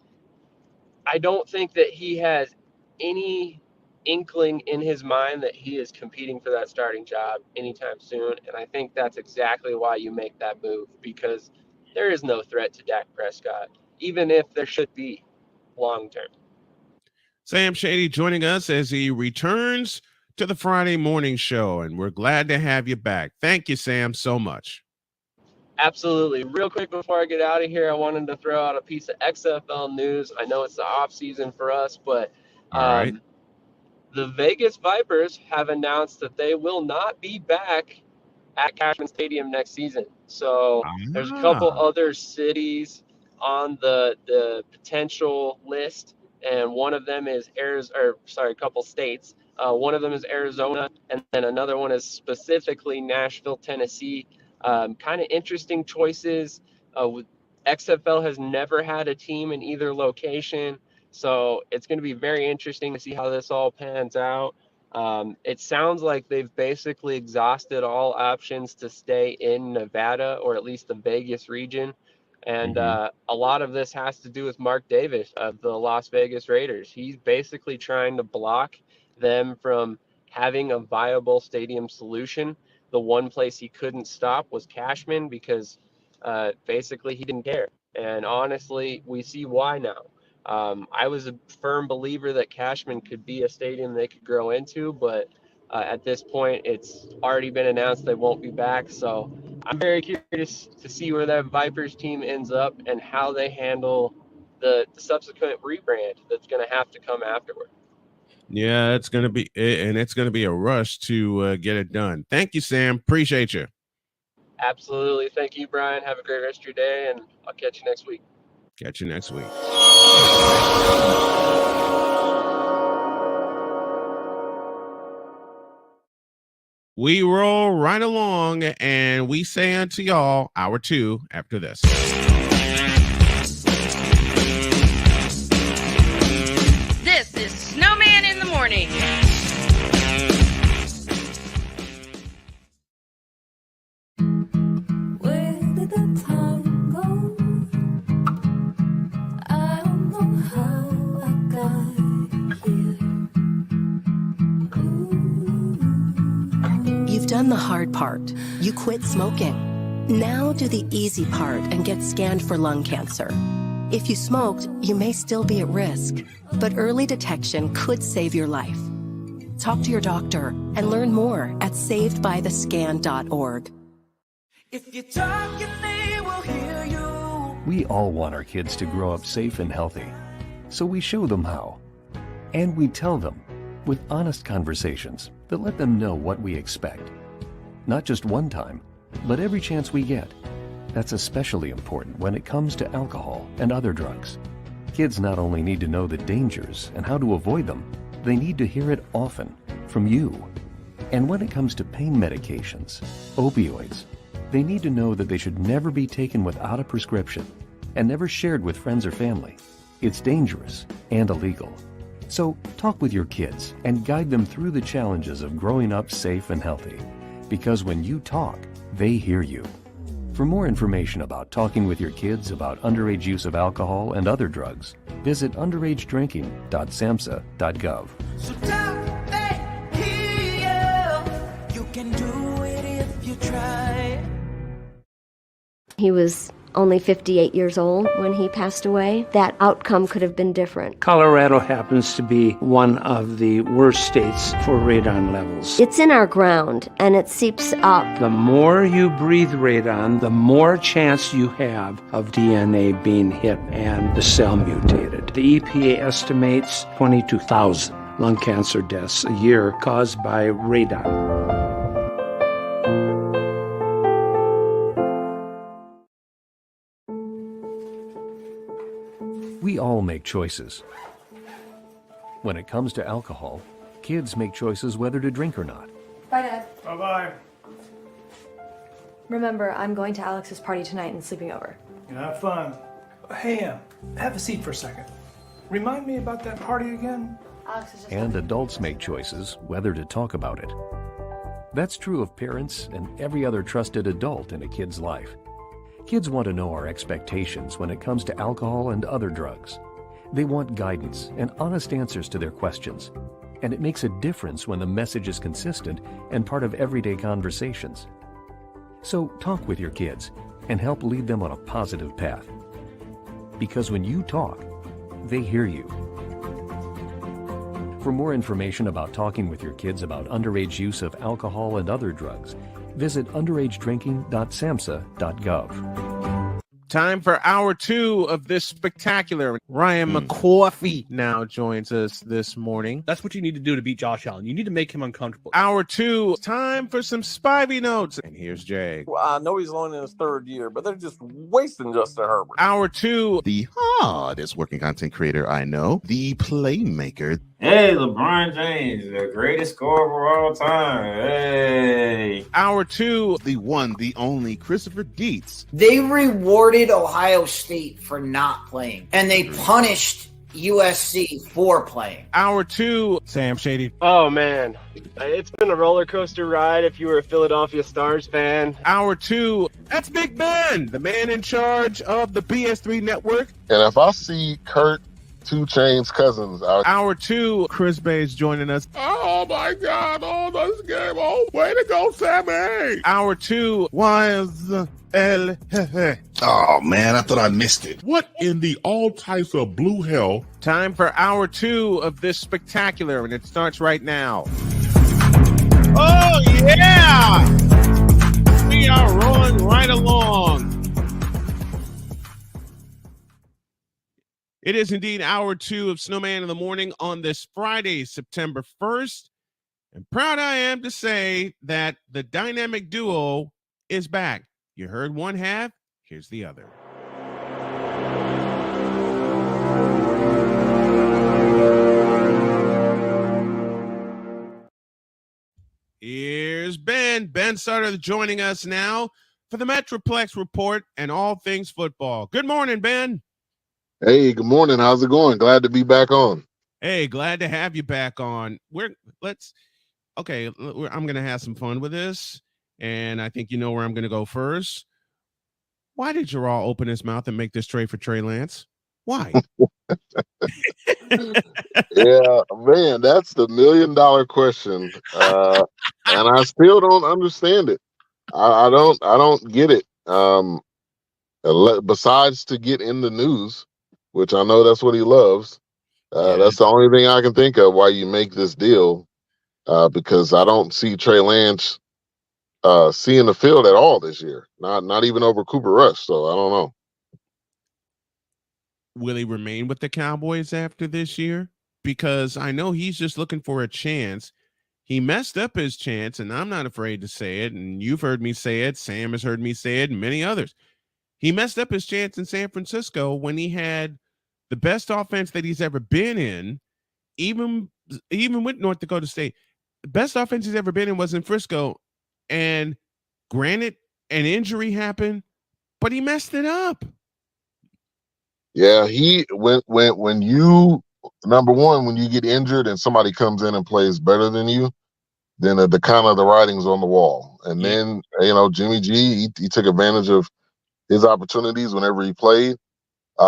I don't think that he has any inkling in his mind that he is competing for that starting job anytime soon. And I think that's exactly why you make that move, because there is no threat to Dak Prescott, even if there should be long term. Sam Shady joining us as he returns to the Friday morning show, and we're glad to have you back. Thank you, Sam, so much. Absolutely. Real quick before I get out of here, I wanted to throw out a piece of XFL news. I know it's the off season for us, but the Vegas Vipers have announced that they will not be back at Cashman Stadium next season. So there's a couple other cities on the potential list, and one of them is a couple states. One of them is Arizona, and then another one is specifically Nashville, Tennessee. Kind of interesting choices. XFL has never had a team in either location, so it's going to be very interesting to see how this all pans out. It sounds like they've basically exhausted all options to stay in Nevada, or at least the Vegas region. And a lot of this has to do with Mark Davis of the Las Vegas Raiders. He's basically trying to block them from having a viable stadium solution. The one place he couldn't stop was Cashman because basically he didn't care. And honestly, we see why now. I was a firm believer that Cashman could be a stadium they could grow into, but at this point, it's already been announced they won't be back. So I'm very curious to see where that Vipers team ends up and how they handle the subsequent rebrand that's going to have to come afterward. Yeah, it's going to be a rush to get it done. Thank you, Sam. Appreciate you. Absolutely. Thank you, Brian. Have a great rest of your day, and I'll catch you next week. Catch you next week. We roll right along, and we say unto y'all, hour 2 after this. This is Snowman in the Morning. Where did the time go? I don't know how I got here. You've done the hard part. You quit smoking. Now do the easy part and get scanned for lung cancer. If you smoked, you may still be at risk, but early detection could save your life. Talk to your doctor and learn more at savedbythescan.org. If you're talking, they will hear you. We all want our kids to grow up safe and healthy, so we show them how. And we tell them with honest conversations that let them know what we expect. Not just one time, but every chance we get. That's especially important when it comes to alcohol and other drugs. Kids not only need to know the dangers and how to avoid them, they need to hear it often from you. And when it comes to pain medications, opioids, they need to know that they should never be taken without a prescription and never shared with friends or family. It's dangerous and illegal. So talk with your kids and guide them through the challenges of growing up safe and healthy. Because when you talk, they hear you. For more information about talking with your kids about underage use of alcohol and other drugs, visit underagedrinking.samhsa.gov. So talk, they hear you. You can do it if you try. He was only 58 years old when he passed away. That outcome could have been different. Colorado happens to be one of the worst states for radon levels. It's in our ground, and it seeps up. The more you breathe radon, the more chance you have of DNA being hit and the cell mutated. The EPA estimates 22,000 lung cancer deaths a year caused by radon. We all make choices. When it comes to alcohol, kids make choices whether to drink or not. Bye, Dad. Bye-bye. Remember, I'm going to Alex's party tonight and sleeping over. Have fun. Hey, have a seat for a second. Remind me about that party again? Alex is just... And adults make choices whether to talk about it. That's true of parents and every other trusted adult in a kid's life. Kids want to know our expectations when it comes to alcohol and other drugs. They want guidance and honest answers to their questions. And it makes a difference when the message is consistent and part of everyday conversations. So talk with your kids and help lead them on a positive path. Because when you talk, they hear you. For more information about talking with your kids about underage use of alcohol and other drugs, visit underagedrinking.samhsa.gov. Time for hour 2 of this spectacular. Ryan McCoffey now joins us this morning. That's what you need to do to beat Josh Allen. You need to make him uncomfortable. Hour 2, time for some Spivey notes. And here's Jay. Well, I know he's only in his 3rd year, but they're just wasting Justin Herbert. Hour 2, the hardest working content creator I know, the playmaker. Hey, LeBron James, the greatest scorer of all time. Hey. Hour 2, the one, the only Christopher Dietz. They rewarded Ohio State for not playing, and they punished USC for playing. Hour 2, Sam Shady. Oh, man. It's been a roller coaster ride if you were a Philadelphia Stars fan. Hour 2, that's Big Ben, the man in charge of the BS3 network. And if I see Kurt 2 Chainz Cousins out. Hour 2, Chris Bay's joining us. Oh my God! Oh, this game! Oh, way to go, Sammy! Hour 2, Wize El Jefe. Oh man, I thought I missed it. What in the all types of blue hell? Time for hour 2 of this spectacular, and it starts right now. Oh yeah! We are rolling right along. It is indeed hour 2 of Snowman in the Morning on this Friday, September 1st. And proud I am to say that the dynamic duo is back. You heard one half, here's the other. Here's Ben. in. Ben Sutter joining us now for the Metroplex Report and all things football. Good morning, Ben. Hey, good morning. How's it going? Glad to be back on. Hey, glad to have you back on. I'm going to have some fun with this, and I think you know where I'm going to go first. Why did Jarrell open his mouth and make this trade for Trey Lance? Why? Yeah, man, that's the $1 million question, and I still don't understand it. I don't get it. Besides to get in the news, which I know that's what he loves. That's the only thing I can think of why you make this deal, because I don't see Trey Lance seeing the field at all this year. Not even over Cooper Rush. So I don't know. Will he remain with the Cowboys after this year? Because I know he's just looking for a chance. He messed up his chance, and I'm not afraid to say it. And you've heard me say it. Sam has heard me say it, and many others. He messed up his chance in San Francisco when he had the best offense that he's ever been in, even with North Dakota State. The best offense he's ever been in was in Frisco. And granted, an injury happened, but he messed it up. Yeah, when you, number one, when you get injured and somebody comes in and plays better than you, then the kind of the writing's on the wall. And then Jimmy G, he took advantage of his opportunities whenever he played.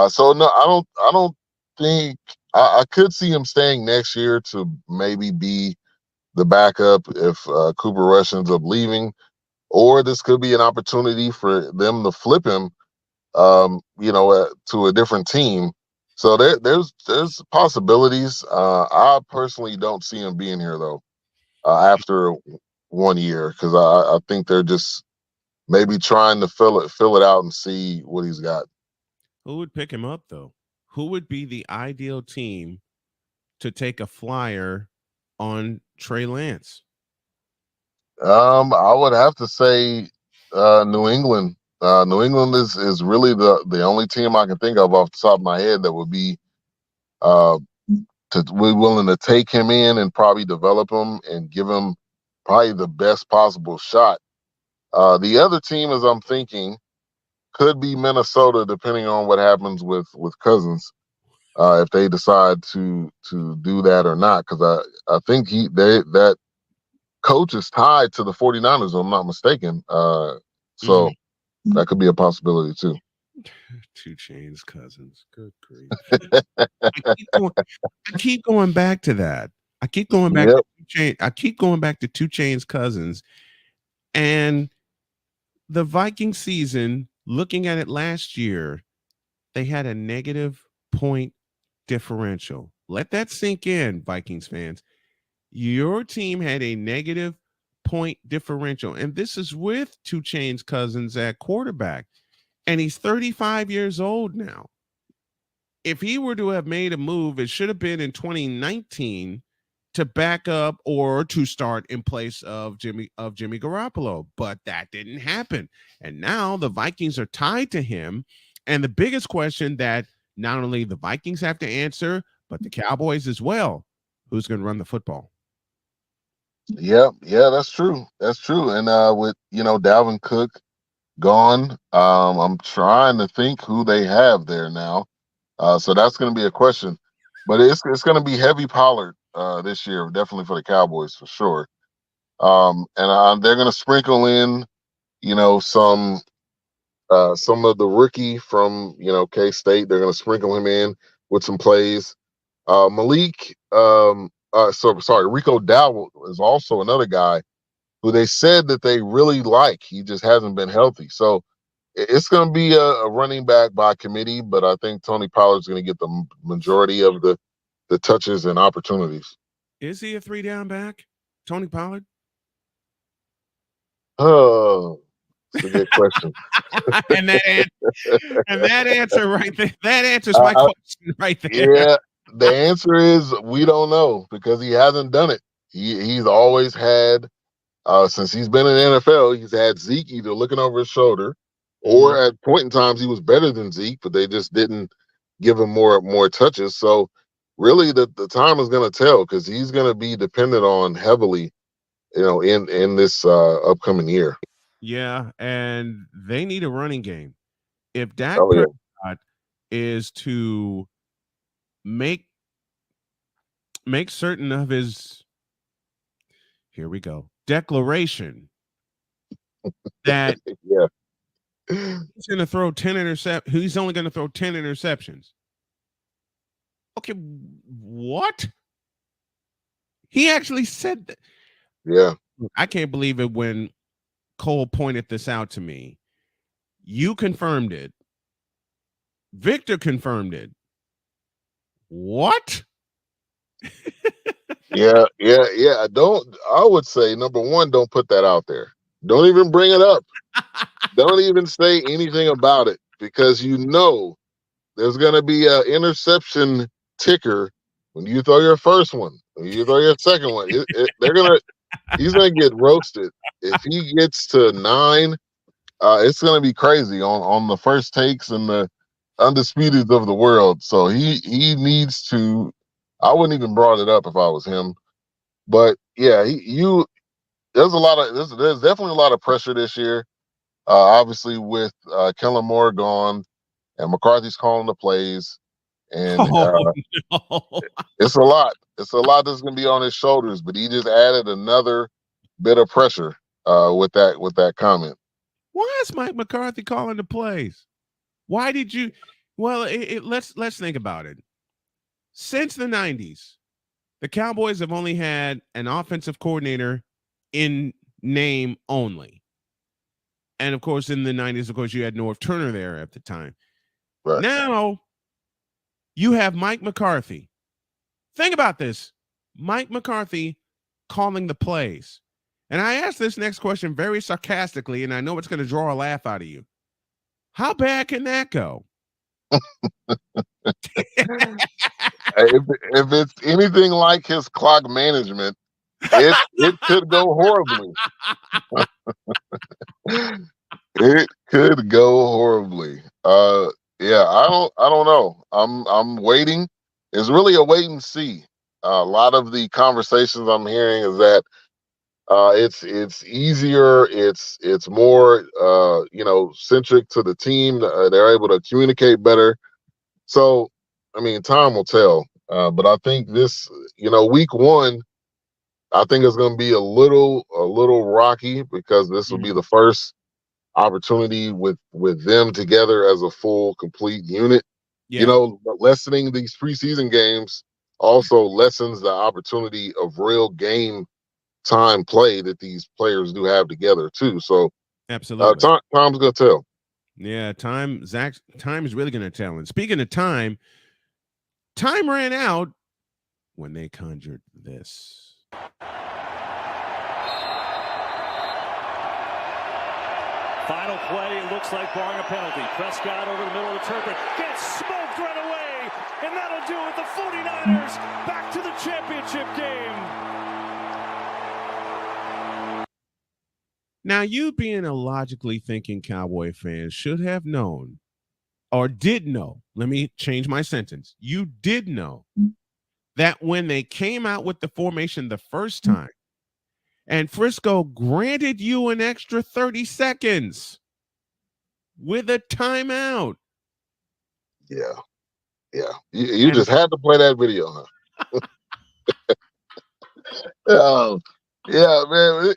So no, I don't think I could see him staying next year to maybe be the backup if Cooper Rush ends up leaving, or this could be an opportunity for them to flip him, to a different team. So there's possibilities. I personally don't see him being here though after 1 year, because I think they're just maybe trying to fill it out and see what he's got. Who would pick him up though? Who would be the ideal team to take a flyer on Trey Lance? I would have to say New England. New England is really the only team I can think of off the top of my head that would be willing to take him in and probably develop him and give him probably the best possible shot. The other team, as I'm thinking, could be Minnesota, depending on what happens with Cousins, if they decide to do that or not. Because I think that coach is tied to the 49ers, if I'm not mistaken. So that could be a possibility too. 2 Chainz Cousins. Good grief. I keep going back to that. I keep going back to 2 Chainz. I keep going back to 2 Chainz Cousins. And the Viking season, looking at it last year, they had a negative point differential. Let that sink in, Vikings fans. Your team had a negative point differential, and this is with 2 Chainz Cousins at quarterback, and he's 35 years old now. If he were to have made a move, it should have been in 2019 to back up or to start in place of Jimmy Garoppolo, but that didn't happen. And now the Vikings are tied to him, and the biggest question that not only the Vikings have to answer, but the Cowboys as well, who's going to run the football? Yeah, that's true. That's true. And with Dalvin Cook gone, I'm trying to think who they have there now. So that's going to be a question. But it's going to be heavy Pollard this year, definitely for the Cowboys for sure. And they're going to sprinkle in, some of the rookie from K-State. They're going to sprinkle him in with some plays. Rico Dowell is also another guy who they said that they really like. He just hasn't been healthy. So it's going to be a running back by committee, but I think Tony Pollard's going to get the majority of the touches and opportunities. Is he a 3-down back, Tony Pollard? Oh, that's a good question. and that answer right there, that answers my question right there. Yeah, the answer is we don't know because he hasn't done it. He's always had, since he's been in the NFL, he's had Zeke either looking over his shoulder or at point in times he was better than Zeke, but they just didn't give him more touches. So really the time is going to tell because he's going to be dependent on heavily in this upcoming year. Yeah, and they need a running game. If Dak Oh, yeah. Prescott is to make certain of his, here we go, declaration that Yeah. he's going to throw 10 interceptions, he's only going to throw 10 interceptions. Okay, what? He actually said that. Yeah. I can't believe it when Cole pointed this out to me. You confirmed it. Victor confirmed it. What? Yeah. I would say, number one, don't put that out there. Don't even bring it up. Don't even say anything about it, because there's going to be an interception ticker when you throw your first one, when you throw your second one. He's going to get roasted. If he gets to 9, it's going to be crazy on the first takes and the undisputed of the world. So he needs to. I wouldn't even brought it up if I was him. But yeah, there's definitely a lot of pressure this year. Obviously with Kellen Moore gone and McCarthy's calling the plays, and no. it's a lot. It's a lot that's going to be on his shoulders. But he just added another bit of pressure with that comment. Why is Mike McCarthy calling the plays? Why did you? Well, let's think about it. Since the 90s, the Cowboys have only had an offensive coordinator in name only. And of course, in the 90s, of course, you had Norv Turner there at the time. Right. Now you have Mike McCarthy. Think about this. Mike McCarthy calling the plays. And I asked this next question very sarcastically, and I know it's going to draw a laugh out of you. How bad can that go? If it's anything like his clock management, it could go horribly. It could go horribly. Yeah, I don't know. I'm waiting. It's really a wait and see. A lot of the conversations I'm hearing is that it's easier. It's more centric to the team. They're able to communicate better. So, I mean, time will tell. But I think this, week 1, I think it's going to be a little rocky, because this will be the first opportunity with them together as a full, complete unit. Yeah. Lessening these preseason games also lessens the opportunity of real game time play that these players do have together too. So absolutely, time's gonna tell. Yeah, time is really gonna tell. And speaking of time ran out when they conjured this. Final play, it looks like barring a penalty. Prescott over the middle of the turf, gets smoked right away, and that'll do it. The 49ers back to the championship game. Now, you being a logically thinking Cowboy fan should have known, or did know, let me change my sentence. You did know that when they came out with the formation the first time, and Frisco granted you an extra 30 seconds with a timeout. Yeah. You just had to play that video, huh? Yeah, man.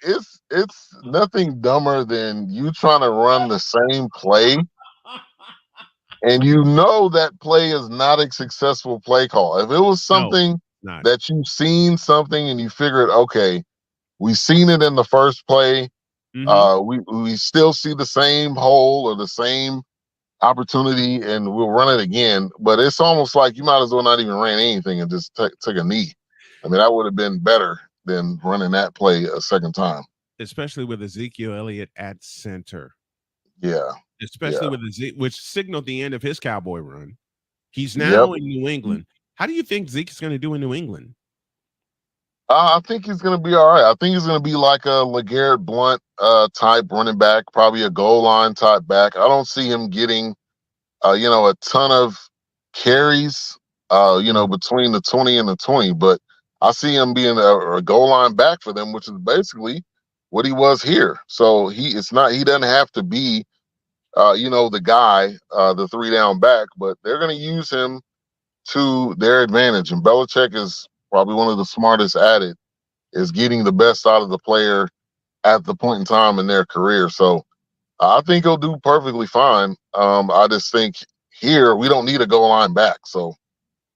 It's nothing dumber than you trying to run the same play, and that play is not a successful play call. If it was something that you've seen something and you figured, okay, we've seen it in the first play. We still see the same hole or the same opportunity, and we'll run it again. But it's almost like you might as well not even ran anything and just took a knee. I mean, that would have been better than running that play a second time. Especially with Ezekiel Elliott at center. Yeah. Especially with which signaled the end of his Cowboy run. He's now in New England. How do you think Zeke's going to do in New England? I think he's going to be all right. I think he's going to be like a LeGarrette Blount type running back, probably a goal line type back. I don't see him getting, a ton of carries, between the 20 and the 20. But I see him being a goal line back for them, which is basically what he was here. So he doesn't have to be, the guy, the 3-down back, but they're going to use him to their advantage. And Belichick is probably one of the smartest at it, is getting the best out of the player at the point in time in their career. So I think he'll do perfectly fine. I just think here we don't need a goal line back. So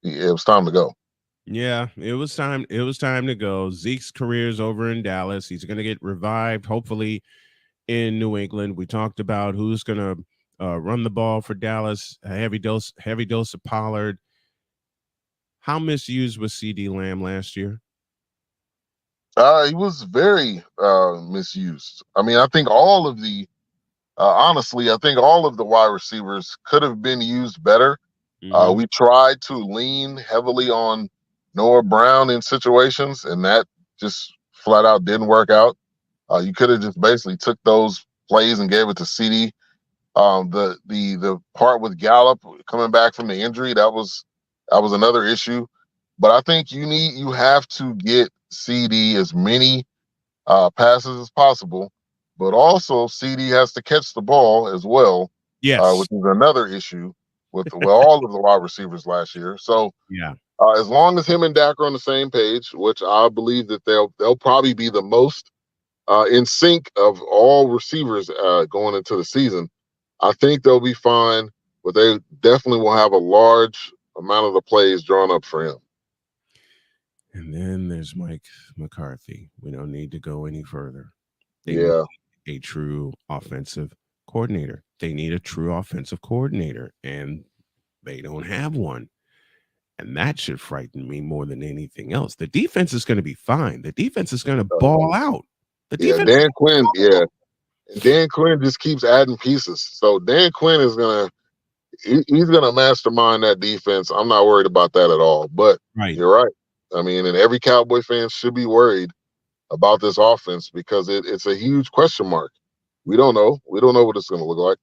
it was time to go. Yeah, it was time. It was time to go. Zeke's career's over in Dallas. He's going to get revived, hopefully, in New England. We talked about who's going to run the ball for Dallas. A heavy dose of Pollard. How misused was CD Lamb last year? He was very misused. I mean, I think all of the honestly, I think all of the wide receivers could have been used better. We tried to lean heavily on Noah Brown in situations, and that just flat out didn't work out. You could have just basically took those plays and gave it to CD. The part with Gallup coming back from the injury, that was another issue. But I think you have to get CD as many passes as possible, but also CD has to catch the ball as well. Yes, which is another issue with all of the wide receivers last year. So yeah. As long as him and Dak are on the same page, which I believe that they'll probably be the most in sync of all receivers going into the season, I think they'll be fine. But they definitely will have a large amount of the plays drawn up for him. And then there's Mike McCarthy. We don't need to go any further. They need a true offensive coordinator. They need a true offensive coordinator, and they don't have one. And that should frighten me more than anything else. The defense is going to be fine. The defense is going to ball out. Dan Quinn, Dan Quinn just keeps adding pieces. So Dan Quinn is he's gonna mastermind that defense. I'm not worried about that at all. But You're right. I mean, and every Cowboy fan should be worried about this offense because it's a huge question mark. We don't know. We don't know what it's going to look like.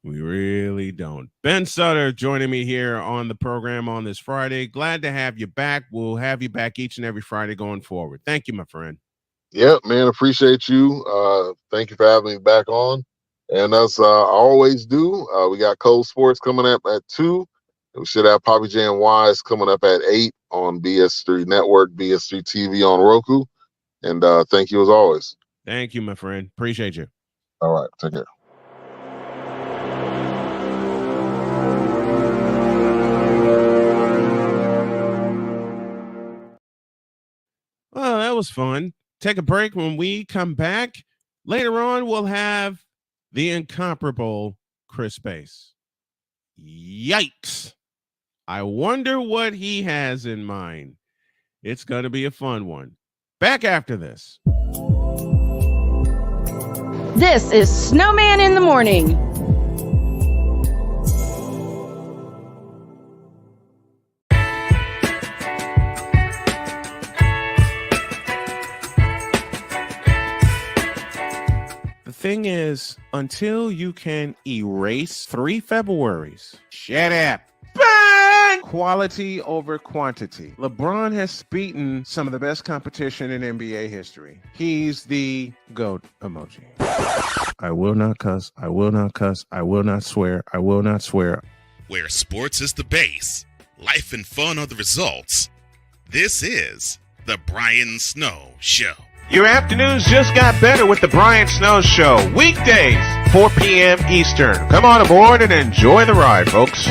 We really don't. Ben Sutter joining me here on the program on this Friday. Glad to have you back. We'll have you back each and every Friday going forward. Thank you, my friend. Yeah, man, appreciate you. Thank you for having me back on. And as I always do, we got Cold Sports coming up at 2. We should have Papi J and Wize coming up at 8 on BS3 Network, BS3 TV on Roku. And thank you as always. Thank you, my friend. Appreciate you. All right. Take care. Well, that was fun. Take a break. When we come back later on, we'll have the incomparable Chris Bass. Yikes. I wonder what he has in mind. It's going to be a fun one. Back after this. This is Snowman in the Morning. The thing is, until you can erase 3 Februaries, shut up. Bang! Quality over quantity. LeBron has beaten some of the best competition in NBA history. He's the GOAT emoji. I will not cuss. I will not cuss. I will not swear. I will not swear. Where sports is the base, life and fun are the results. This is the Brian Snow Show. Your afternoons just got better with the Brian Snow Show. Weekdays, 4 p.m. Eastern. Come on aboard and enjoy the ride, folks.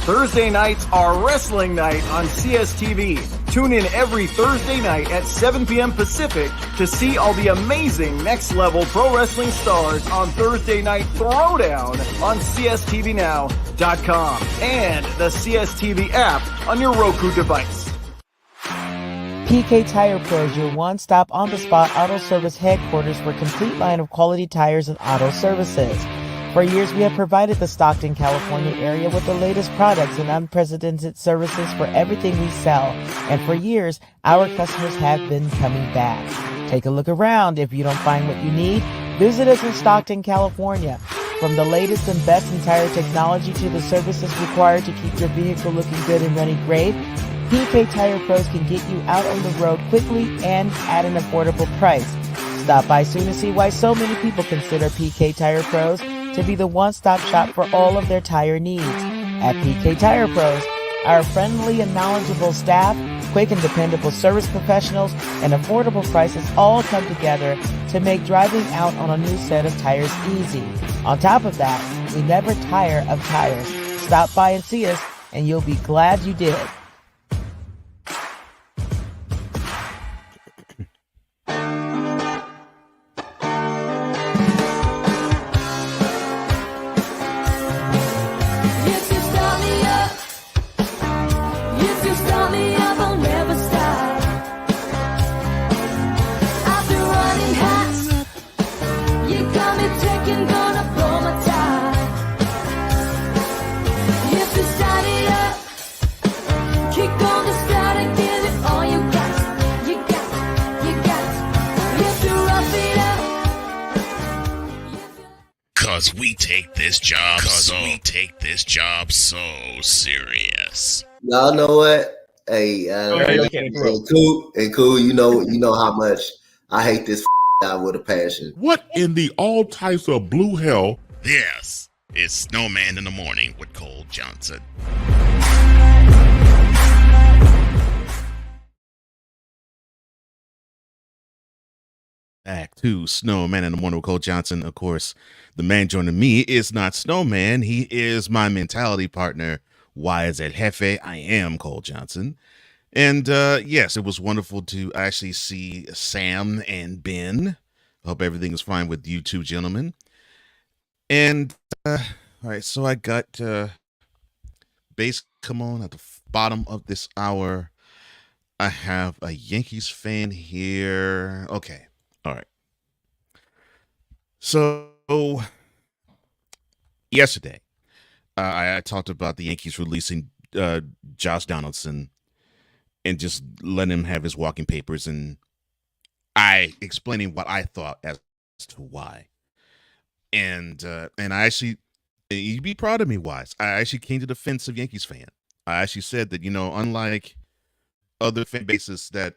Thursday nights are wrestling night on CSTV. Tune in every Thursday night at 7 p.m. Pacific to see all the amazing Next Level Pro Wrestling stars on Thursday Night Throwdown on CSTVNow.com and the CSTV app on your Roku device. PK Tire Pro is your one-stop on-the-spot auto service headquarters for a complete line of quality tires and auto services. For years, we have provided the Stockton, California area with the latest products and unprecedented services for everything we sell. And for years, our customers have been coming back. Take a look around. If you don't find what you need, visit us in Stockton, California. From the latest and best in tire technology to the services required to keep your vehicle looking good and running great, PK Tire Pros can get you out on the road quickly and at an affordable price. Stop by soon to see why so many people consider PK Tire Pros to be the one-stop shop for all of their tire needs. At PK Tire Pros, our friendly and knowledgeable staff, quick and dependable service professionals, and affordable prices all come together to make driving out on a new set of tires easy. On top of that, we never tire of tires. Stop by and see us, and you'll be glad you did. Cause we take this job so serious. Y'all know what? Hey, cool. You know how much I hate this out with a passion. What in the all types of blue hell? This is Snowman in the Morning with Cole Johnson. Back to Snowman in the Morning with Cole Johnson. Of course, the man joining me is not Snowman. He is my mentality partner, Wize El Jefe. I am Cole Johnson. And yes, it was wonderful to actually see Sam and Ben. I hope everything is fine with you two gentlemen. And all right, so I got base come on at the bottom of this hour. I have a Yankees fan here. Okay. All right. So yesterday, I talked about the Yankees releasing Josh Donaldson and just letting him have his walking papers, and I explaining what I thought as to why. And I actually, you'd be proud of me, Wize. I actually came to the defense of Yankees fan. I actually said that, unlike other fan bases that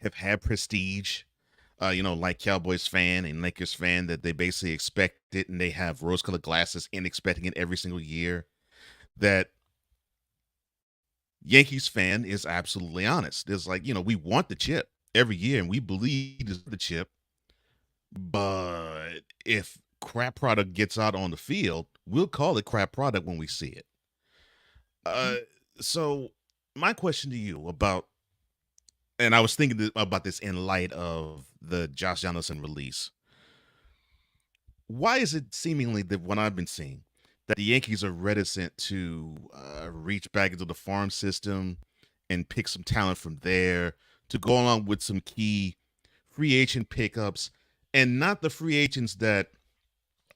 have had prestige, like Cowboys fan and Lakers fan, that they basically expect it and they have rose-colored glasses and expecting it every single year, that Yankees fan is absolutely honest. There's we want the chip every year and we believe it's the chip, but if crap product gets out on the field, we'll call it crap product when we see it. So my question to you and I was thinking about this in light of the Josh Donaldson release. Why is it seemingly that what I've been seeing that the Yankees are reticent to reach back into the farm system and pick some talent from there to go along with some key free agent pickups, and not the free agents that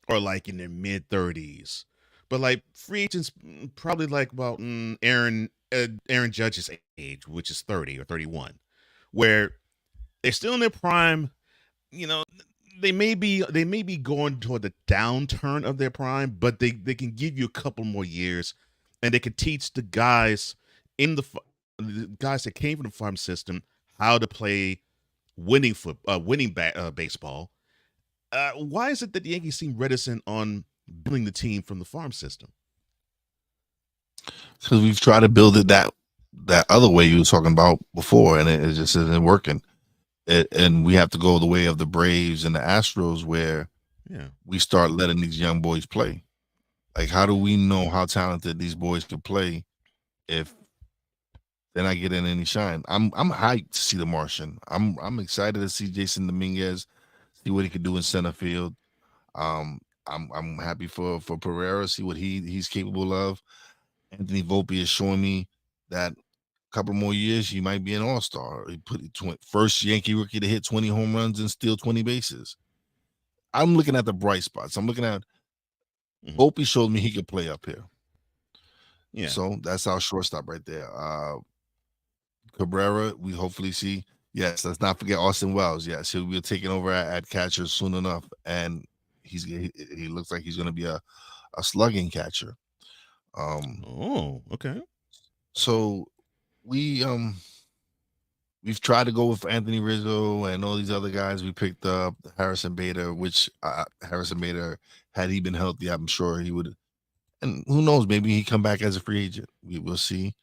are in their mid 30s, but free agents probably about Aaron Judge's age, which is 30 or 31, where they're still in their prime. They may be going toward the downturn of their prime, but they can give you a couple more years, and they can teach the guys the guys that came from the farm system how to play winning baseball. Why is it that the Yankees seem reticent on building the team from the farm system? Because we've tried to build it that other way you were talking about before, and it just isn't working. And we have to go the way of the Braves and the Astros, where we start letting these young boys play. How do we know how talented these boys can play if they're not getting any shine? I'm hyped to see the Martian. I'm excited to see Jason Dominguez, see what he can do in center field. I'm happy for Pereira, see what he's capable of. Anthony Volpe is showing me that couple more years, he might be an all-star. He put first Yankee rookie to hit 20 home runs and steal 20 bases. I'm looking at the bright spots. I'm looking at Papi showed me he could play up here. Yeah. So that's our shortstop right there. Cabrera, we hopefully see. Yes, let's not forget Austin Wells. Yes, he'll be taking over at catcher soon enough, and he looks like he's going to be a slugging catcher. Okay. So we've tried to go with Anthony Rizzo and all these other guys. We picked up Harrison Bader, which Harrison Bader, had he been healthy, I'm sure he would. And who knows? Maybe he come back as a free agent. We will see.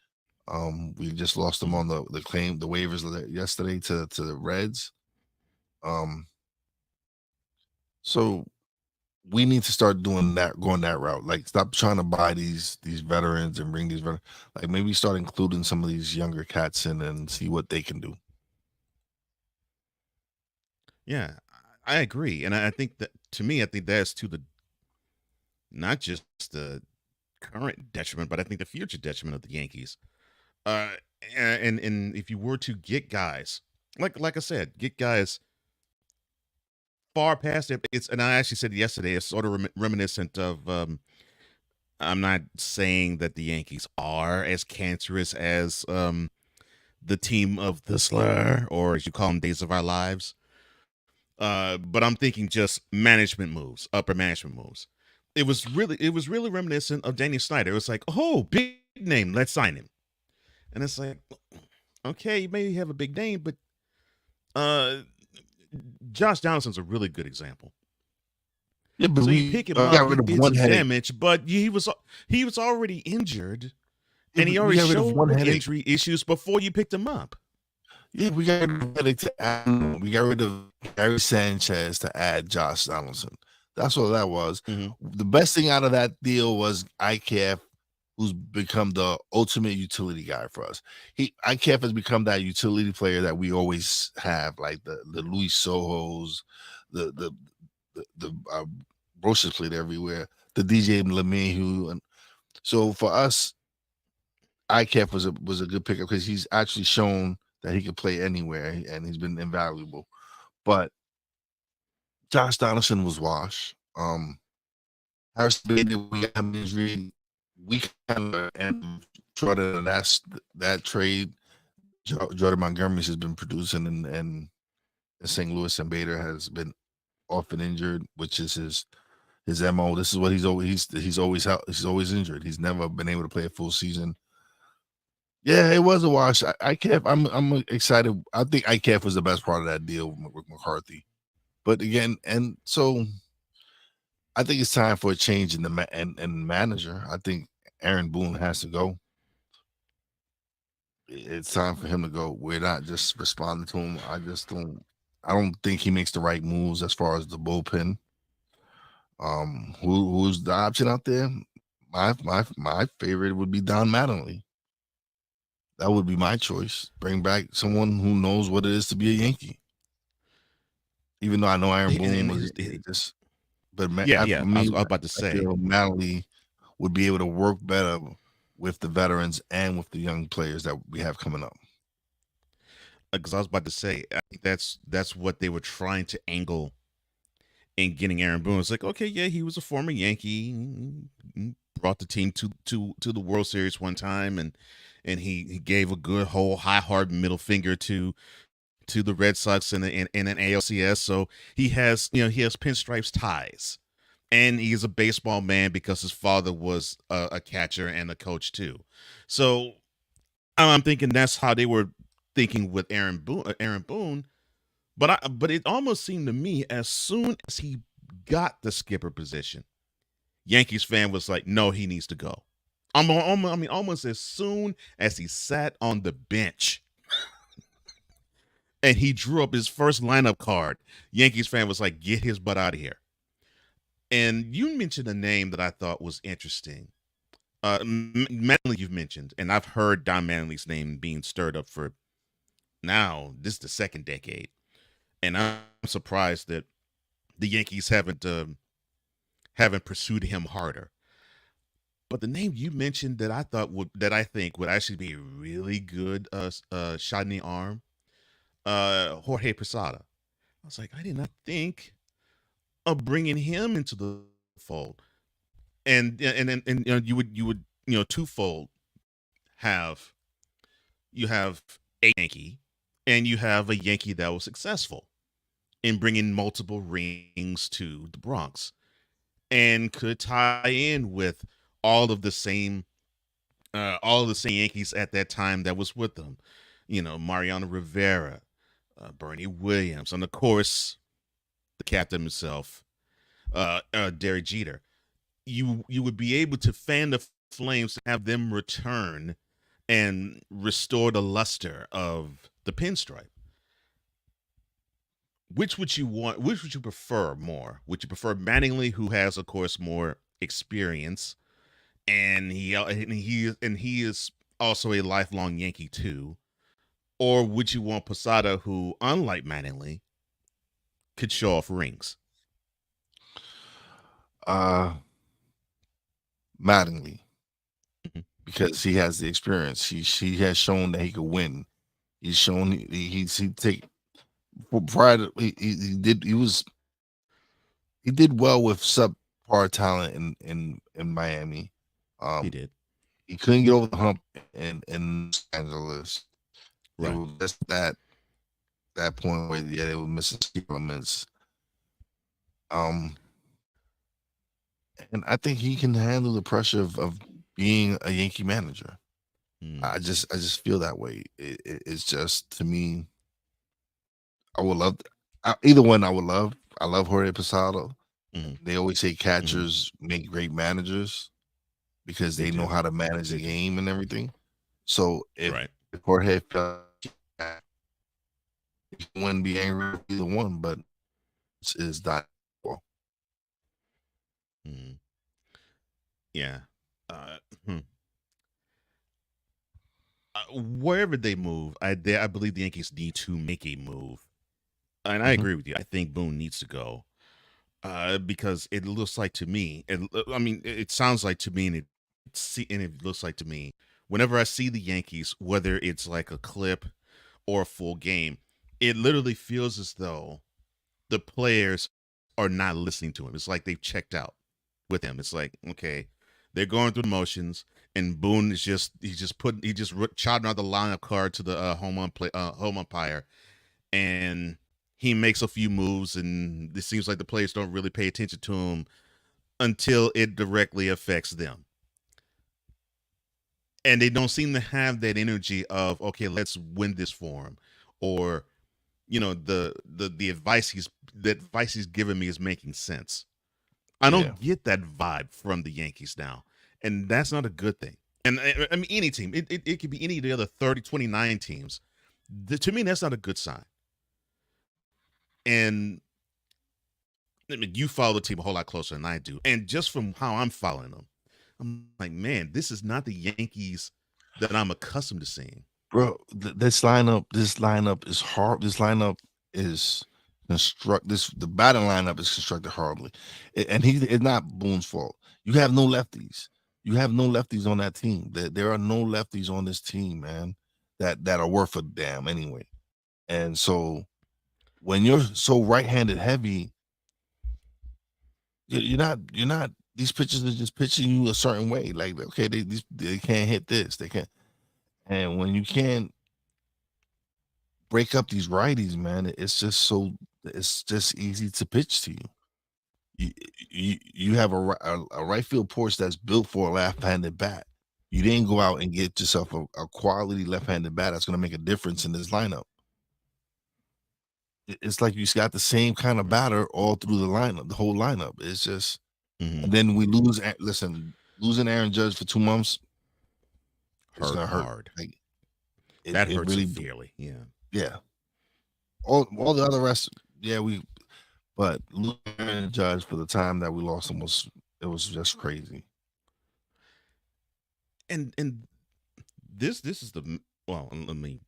We just lost him on the waivers yesterday to the Reds. So we need to start going that route. Like, stop trying to buy these veterans and bring these veterans. Like, maybe start including some of these younger cats in and see what they can do. Yeah, I agree, and I think that, to me, I think that's to the not just the current detriment, but I think the future detriment of the Yankees. And if you were to get guys, like I said, get guys far past it. And I actually said yesterday, it's sort of reminiscent of. I'm not saying that the Yankees are as cancerous as the team of the Slur, or as you call them, Days of Our Lives. But I'm thinking just management moves, upper management moves. It was really reminiscent of Danny Snyder. It was like, oh, big name, let's sign him. And it's like, okay, you may have a big name, but Josh Donaldson's a really good example. Yeah, but so we you pick him got up, rid he of did one some headache. damage, but he was already injured, Yeah, and he we already got rid of one showed headache. injury issues before you picked him up. Yeah, we got rid of Gary Sanchez to add Josh Donaldson. That's what that was. The best thing out of that deal was ICAF, who's become the ultimate utility guy for us. ICAF has become that utility player that we always have, like the Luis Sohos, the Roches played everywhere, the DJ LeMahieu, and so for us, ICAF was a good pickup because he's actually shown that he could play anywhere, and he's been invaluable. But Josh Donaldson was washed. Harrison Bader, we got him injury. We kind of and Jordan, that trade. Jordan Montgomery has been producing, and in St. Louis, and Bader has been often injured, which is his MO. This is what he's always injured. He's never been able to play a full season. Yeah, it was a wash. ICAF, I'm excited. I think ICAF was the best part of that deal with McCarthy. But again, and so I think it's time for a change in the manager. I think Aaron Boone has to go. It's time for him to go. We're not just responding to him. I don't think he makes the right moves as far as the bullpen. Who's the option out there? My favorite would be Don Mattingly. That would be my choice. Bring back someone who knows what it is to be a Yankee. Even though I know Aaron Boone was just, but I was about to say Mattingly would be able to work better with the veterans and with the young players that we have coming up. Because I was about to say, I think that's what they were trying to angle in getting Aaron Boone. It's like, okay, yeah, he was a former Yankee, brought the team to the World Series one time, and he gave a good whole hard middle finger to the Red Sox in an ALCS. So he has pinstripes ties, and he's a baseball man because his father was a catcher and a coach too. So I'm thinking that's how they were thinking with Aaron Boone. But it almost seemed to me, as soon as he got the skipper position, Yankees fan was like, no, he needs to go. Almost as soon as he sat on the bench and he drew up his first lineup card, Yankees fan was like, get his butt out of here. And you mentioned a name that I thought was interesting. Mattingly you've mentioned, and I've heard Don Mattingly's name being stirred up for now. This is the second decade. And I'm surprised that the Yankees haven't pursued him harder. But the name you mentioned that I think would actually be a really good shot in the arm, Jorge Posada. I was like, I did not think of bringing him into the fold. and you would twofold have a Yankee, and you have a Yankee that was successful in bringing multiple rings to the Bronx, and could tie in with all of the same Yankees at that time that was with them. Mariano Rivera, Bernie Williams, and of course the captain himself, Derek Jeter. You would be able to fan the flames, have them return and restore the luster of the pinstripe. Which would you want? Which would you prefer more? Would you prefer Mattingly, who has, of course, more experience, and he is also a lifelong Yankee too, or would you want Posada, who, unlike Mattingly, could show off rings? Mattingly, because he has the experience. He has shown that he could win. He's shown he prior to he did well with subpar talent in Miami. He did. He couldn't get over the hump in Los Angeles. Right. It was just that point where they were missing elements. And I think he can handle the pressure of being a Yankee manager. I just feel that way. It's just, to me, I would love either one. I would love. I love Jorge Posada. They always say catchers make great managers because they know how to manage the game and everything. So if Jorge felt, he wouldn't be angry with either one, but it's not. Yeah. Wherever they move, I believe the Yankees need to make a move, and I agree with you. I think Boone needs to go, because it looks like to me, it sounds like to me, and it looks like to me, whenever I see the Yankees, whether it's like a clip or a full game, it literally feels as though the players are not listening to him. It's like they've checked out with him. It's like, okay, they're going through the motions, and Boone is just shouting out the lineup card to the home umpire, and he makes a few moves, and it seems like the players don't really pay attention to him until it directly affects them, and they don't seem to have that energy of, okay, let's win this for him, or the advice he's giving me is making sense. I don't get that vibe from the Yankees now, and that's not a good thing. And I mean, any team, it could be any of the other 29 teams. To me, that's not a good sign. And I mean, you follow the team a whole lot closer than I do, and just from how I'm following them, I'm like, man, this is not the Yankees that I'm accustomed to seeing. Bro, this lineup is hard. This lineup is the batting lineup is constructed horribly, and it's not Boone's fault. You have no lefties. You have no lefties on that team. There are no lefties on this team, man, that are worth a damn anyway. And so when you're so right-handed heavy, you're not. These pitchers are just pitching you a certain way. Like, okay, they can't hit this. They can't. And when you can't break up these righties, man, it's just easy to pitch to you. You have a right field porch that's built for a left-handed bat. You didn't go out and get yourself a quality left-handed bat that's going to make a difference in this lineup. It's like you got the same kind of batter all through the lineup, the whole lineup. It's just, and then we lose. Listen, losing Aaron Judge for 2 months. It's gonna hurt. Hard. Like, that hurts really severely. Yeah. All the other rest, but losing Aaron Judge for the time that we lost him was just crazy. And this is let me.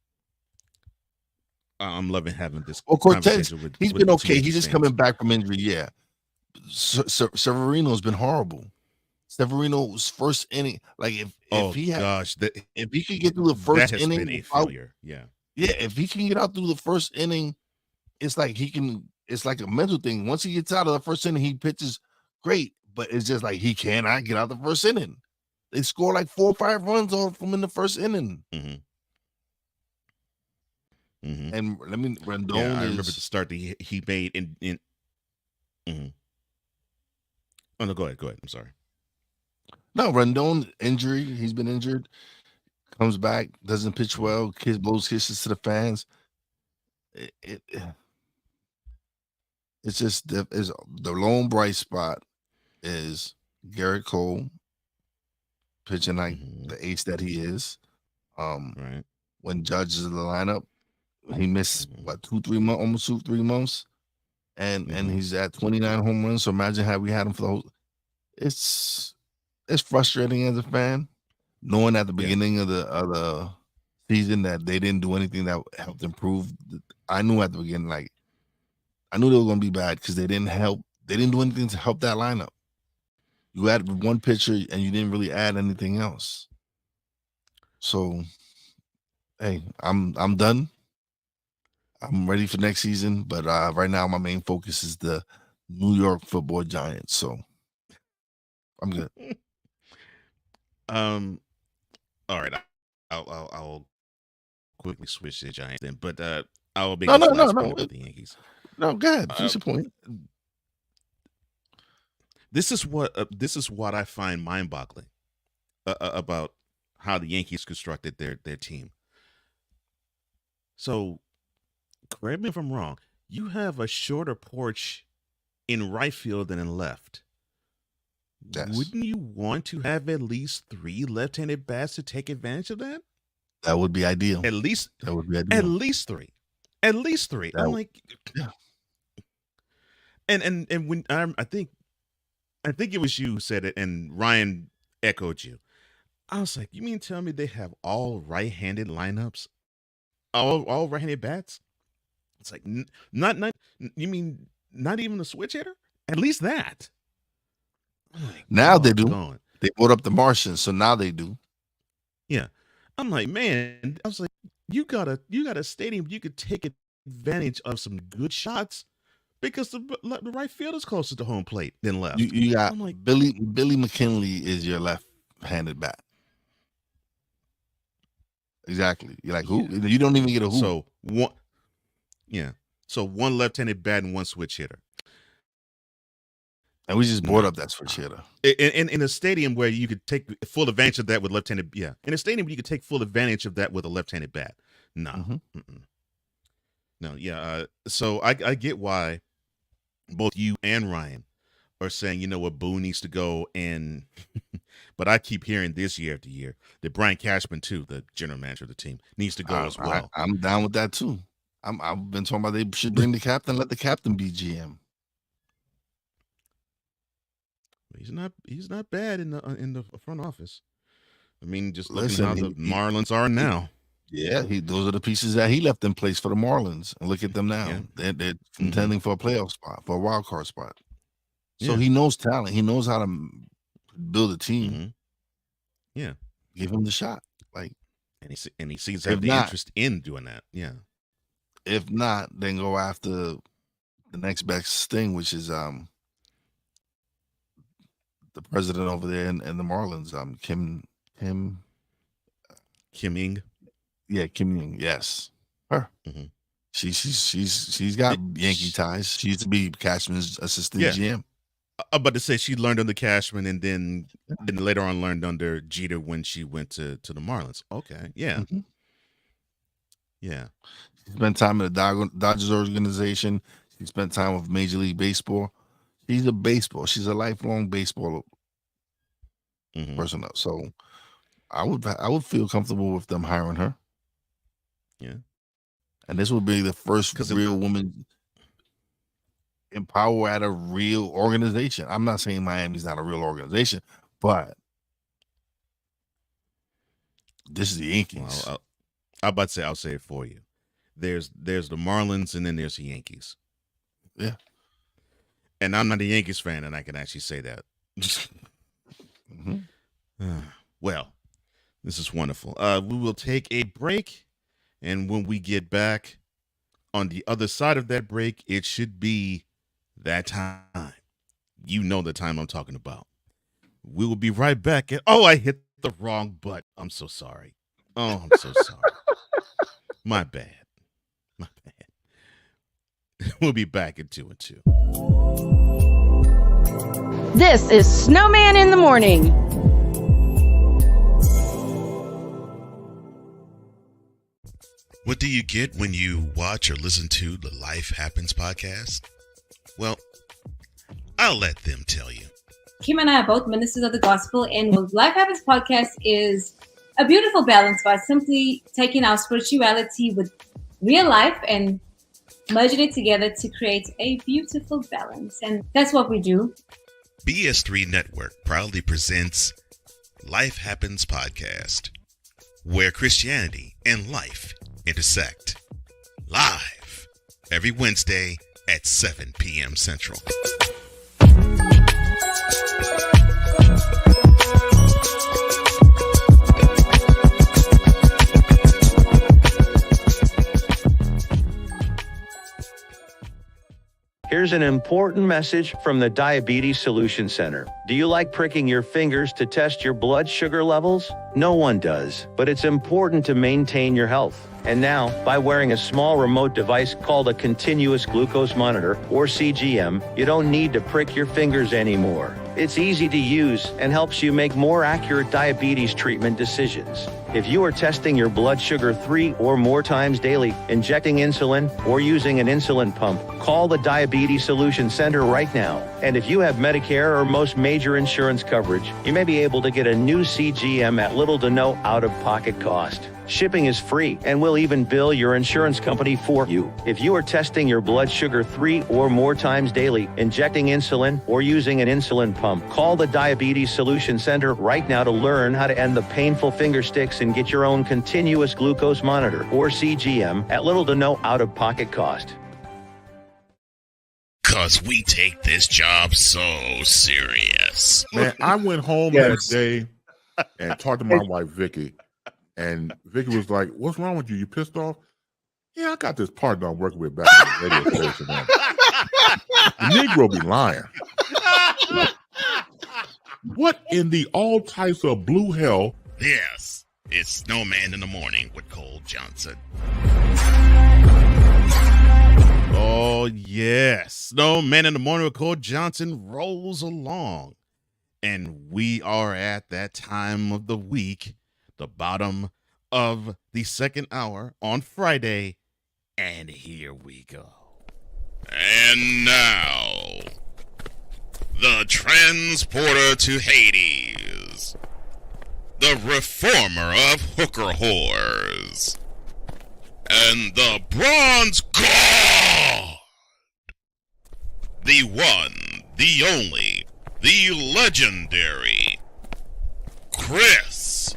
I'm loving having this. Cortez, with he's been okay. He's just fans. coming back from injury. Yeah. Severino's been horrible. Severino's first inning, like if he could get through the first inning, been a failure. If he can get out through the first inning, it's like he can. It's like a mental thing. Once he gets out of the first inning, he pitches great. but it's just like he cannot get out the first inning. They score like 4 or 5 runs off from in the first inning. And I mean, Rendon Yeah, I is. remember the start that he made in. Oh no, go ahead. I'm sorry. No, Rendon injury. He's been injured. Comes back, doesn't pitch well. Blows kisses to the fans. It's just the lone bright spot is Garrett Cole pitching like the ace that he is. Right. When Judge is in the lineup, he missed what 2-3 months, almost 2-3 months, and he's at 29 home runs. So imagine how we had him for the whole. It's frustrating as a fan, knowing at the beginning of the season that they didn't do anything that helped improve. I knew at the beginning, like I knew they were going to be bad because they didn't help. They didn't do anything to help that lineup. You added one pitcher and you didn't really add anything else. So, hey, I'm done. I'm ready for next season, but right now my main focus is the New York Football Giants. So, I'm good. All right, I'll quickly switch to the Giants then, but I'll make this last point about the Yankees. No, go ahead. Finish your point. This is what I find mind-boggling about how the Yankees constructed their team. So, correct me if I'm wrong. You have a shorter porch in right field than in left. Yes. Wouldn't you want to have at least 3 left-handed bats to take advantage of that? That would be ideal. At least that would be ideal. At least 3. At least 3. I'm like, yeah. And when I think it was you who said it, and Ryan echoed you. I was like, you mean tell me they have all right-handed lineups, all right-handed bats? It's like not. You mean not even a switch hitter? At least that. Now they do. They brought up the Martians, so now they do. Yeah, I'm like, man. I was like, you got a stadium you could take advantage of some good shots because the right field is closer to home plate than left. You got I'm like, Billy McKinley is your left-handed bat. Exactly. You're like, who? You don't even get a who. So one, yeah. So one left-handed bat and one switch hitter. And we just brought up that switch hitter. In a stadium where you could take full advantage of that with left-handed, yeah. In a stadium where you could take full advantage of that with a left-handed bat. No. No, yeah. So I get why both you and Ryan are saying, you know what, Boone needs to go, and but I keep hearing this year after year that Brian Cashman, too, the general manager of the team, needs to go as well. I'm down with that too. I've been talking about they should bring the captain, let the captain be GM. He's not bad in the front office. I mean, just looking how the Marlins are now. Yeah, those are the pieces that he left in place for the Marlins, and look at them now. Yeah. They're contending for a playoff spot, for a wild card spot. So he knows talent. He knows how to build a team. Yeah, give him the shot. Like, and he seems to have the interest in doing that. Yeah. If not, then go after the next best thing, which is the president over there and the Marlins, Kim Ying. Yeah, Kim Ying. Yes, her. She's got Yankee ties. She used to be Cashman's assistant GM. I'm about to say she learned under Cashman and then later on learned under Jeter when she went to the Marlins. Okay, yeah, yeah. She spent time in the Dodgers organization. She spent time with Major League Baseball. She's a lifelong baseball person. So I would feel comfortable with them hiring her. Yeah. And this would be the first real woman in power at a real organization. I'm not saying Miami's not a real organization, but this is the Yankees. Well, I'm about to say, I'll say it for you. There's the Marlins and then there's the Yankees. Yeah. And I'm not a Yankees fan, and I can actually say that. Well, this is wonderful. We will take a break, and when we get back, on the other side of that break, it should be that time. You know the time I'm talking about. We will be right back. Oh, I hit the wrong button. I'm so sorry. Oh, I'm so sorry. My bad. My bad. We'll be back in 2 and 2. This is Snowman in the Morning. What do you get when you watch or listen to the Life Happens podcast? Well, I'll let them tell you. Kim and I are both ministers of the gospel, and what Life Happens podcast is a beautiful balance by simply taking our spirituality with real life and merging it together to create a beautiful balance. And that's what we do. BS3 Network proudly presents Life Happens podcast, where Christianity and life intersect. Live every Wednesday at 7 p.m. Central. Here's an important message from the Diabetes Solution Center. Do you like pricking your fingers to test your blood sugar levels? No one does, but it's important to maintain your health. And now, by wearing a small remote device called a continuous glucose monitor, or CGM, you don't need to prick your fingers anymore. It's easy to use and helps you make more accurate diabetes treatment decisions. If you are testing your blood sugar 3 or more times daily, injecting insulin, or using an insulin pump, call the Diabetes Solution Center right now. And if you have Medicare or most major insurance coverage, you may be able to get a new CGM at little to no out-of-pocket cost. Shipping is free, and we'll even bill your insurance company for you. If you are testing your blood sugar 3 or more times daily, injecting insulin, or using an insulin pump, call the Diabetes Solution Center right now to learn how to end the painful finger sticks and get your own continuous glucose monitor, or CGM, at little to no out-of-pocket cost. 'Cause we take this job so serious. Man, I went home that day and talked to my wife, Vicky. And Vicky was like, "What's wrong with you? You pissed off?" "Yeah, I got this partner I'm working with back in the radio station. The Negro be lying." What in the all types of blue hell? Yes, it's Snowman in the Morning with Cole Johnson. Oh, yes. Snowman in the Morning with Cole Johnson rolls along. And we are at that time of the week, the bottom of the second hour on Friday, and here we go. And now, the transporter to Hades, the reformer of hooker whores, and the bronze god, the one, the only, the legendary Chris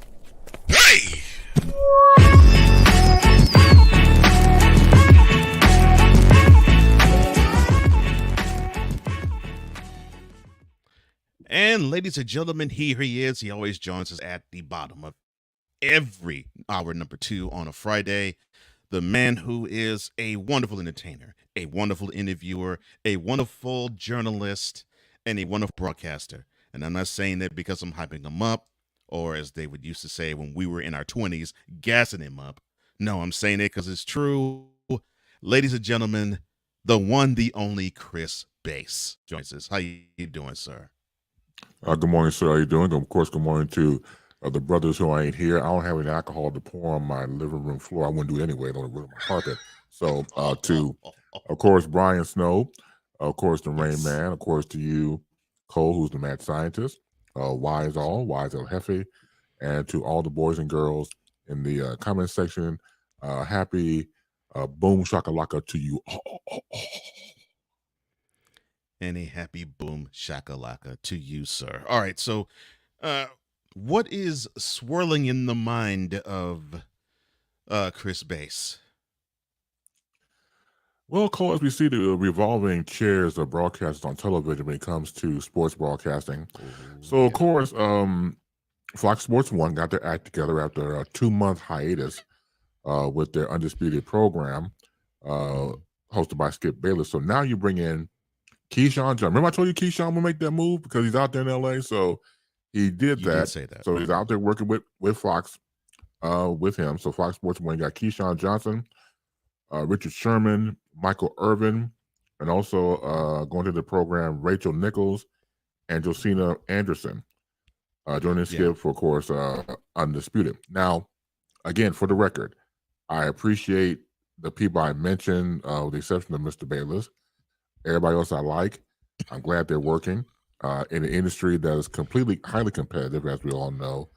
Bay. And ladies and gentlemen, here he is. He always joins us at the bottom of every hour number 2 on a Friday. The man who is a wonderful entertainer, a wonderful interviewer, a wonderful journalist, and a wonderful broadcaster. And I'm not saying that because I'm hyping him up, or as they would used to say when we were in our 20s, gassing him up. No, I'm saying it because it's true. Ladies and gentlemen, the one, the only Chris Bass joins us. How you doing, sir? Good morning, sir. How you doing? Of course, good morning to the brothers who ain't here. I don't have any alcohol to pour on my living room floor. I wouldn't do it anyway. I don't ruin my carpet. So to, of course, Brian Snow, of course, the Rain Man, of course, to you, Cole, who's the mad scientist, Wize El Jefe, and to all the boys and girls in the comment section, happy boom shakalaka to you. And a happy boom shakalaka to you, sir. All right, so what is swirling in the mind of Chris Bass? Well, Cole, as we see the revolving chairs of broadcasters on television when it comes to sports broadcasting. So, of course, Fox Sports 1 got their act together after a 2-month hiatus with their Undisputed program hosted by Skip Bayless. So now you bring in Keyshawn Johnson. Remember I told you Keyshawn will make that move because he's out there in LA. So he did You that. did say that. So he's out there working with Fox, with him. So Fox Sports 1 got Keyshawn Johnson, Richard Sherman, Michael Irvin, and also going to the program, Rachel Nichols and Josina Anderson. Joining Skip for, of course, Undisputed. Now, again, for the record, I appreciate the people I mentioned, with the exception of Mr. Bayless. Everybody else I like. I'm glad they're working in an industry that is completely highly competitive, as we all know.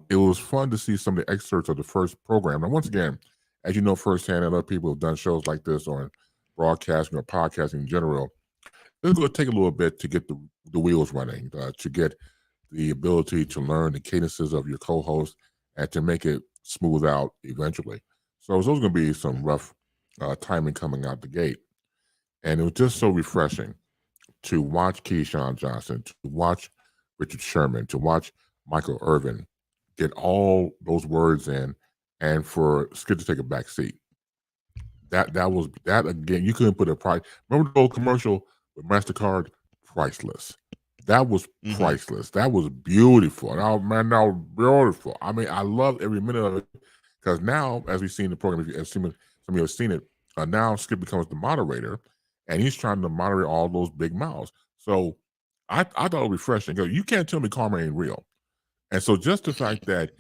It was fun to see some of the excerpts of the first program. And once again, as you know firsthand, other people have done shows like this on broadcasting or podcasting in general. It's going to take a little bit to get the wheels running, to get the ability to learn the cadences of your co-host and to make it smooth out eventually. So there's going to be some rough timing coming out the gate. And it was just so refreshing to watch Keyshawn Johnson, to watch Richard Sherman, to watch Michael Irvin get all those words in, and for Skip to take a back seat. That was again, you couldn't put a price. Remember the old commercial with MasterCard? Priceless. That was priceless. That was beautiful. Oh, man, that was beautiful. I mean, I love every minute of it because now, as we've seen the program, as some of you have seen it, now Skip becomes the moderator, and he's trying to moderate all those big mouths. So I thought it was refreshing. You can't tell me karma ain't real. And so just the fact that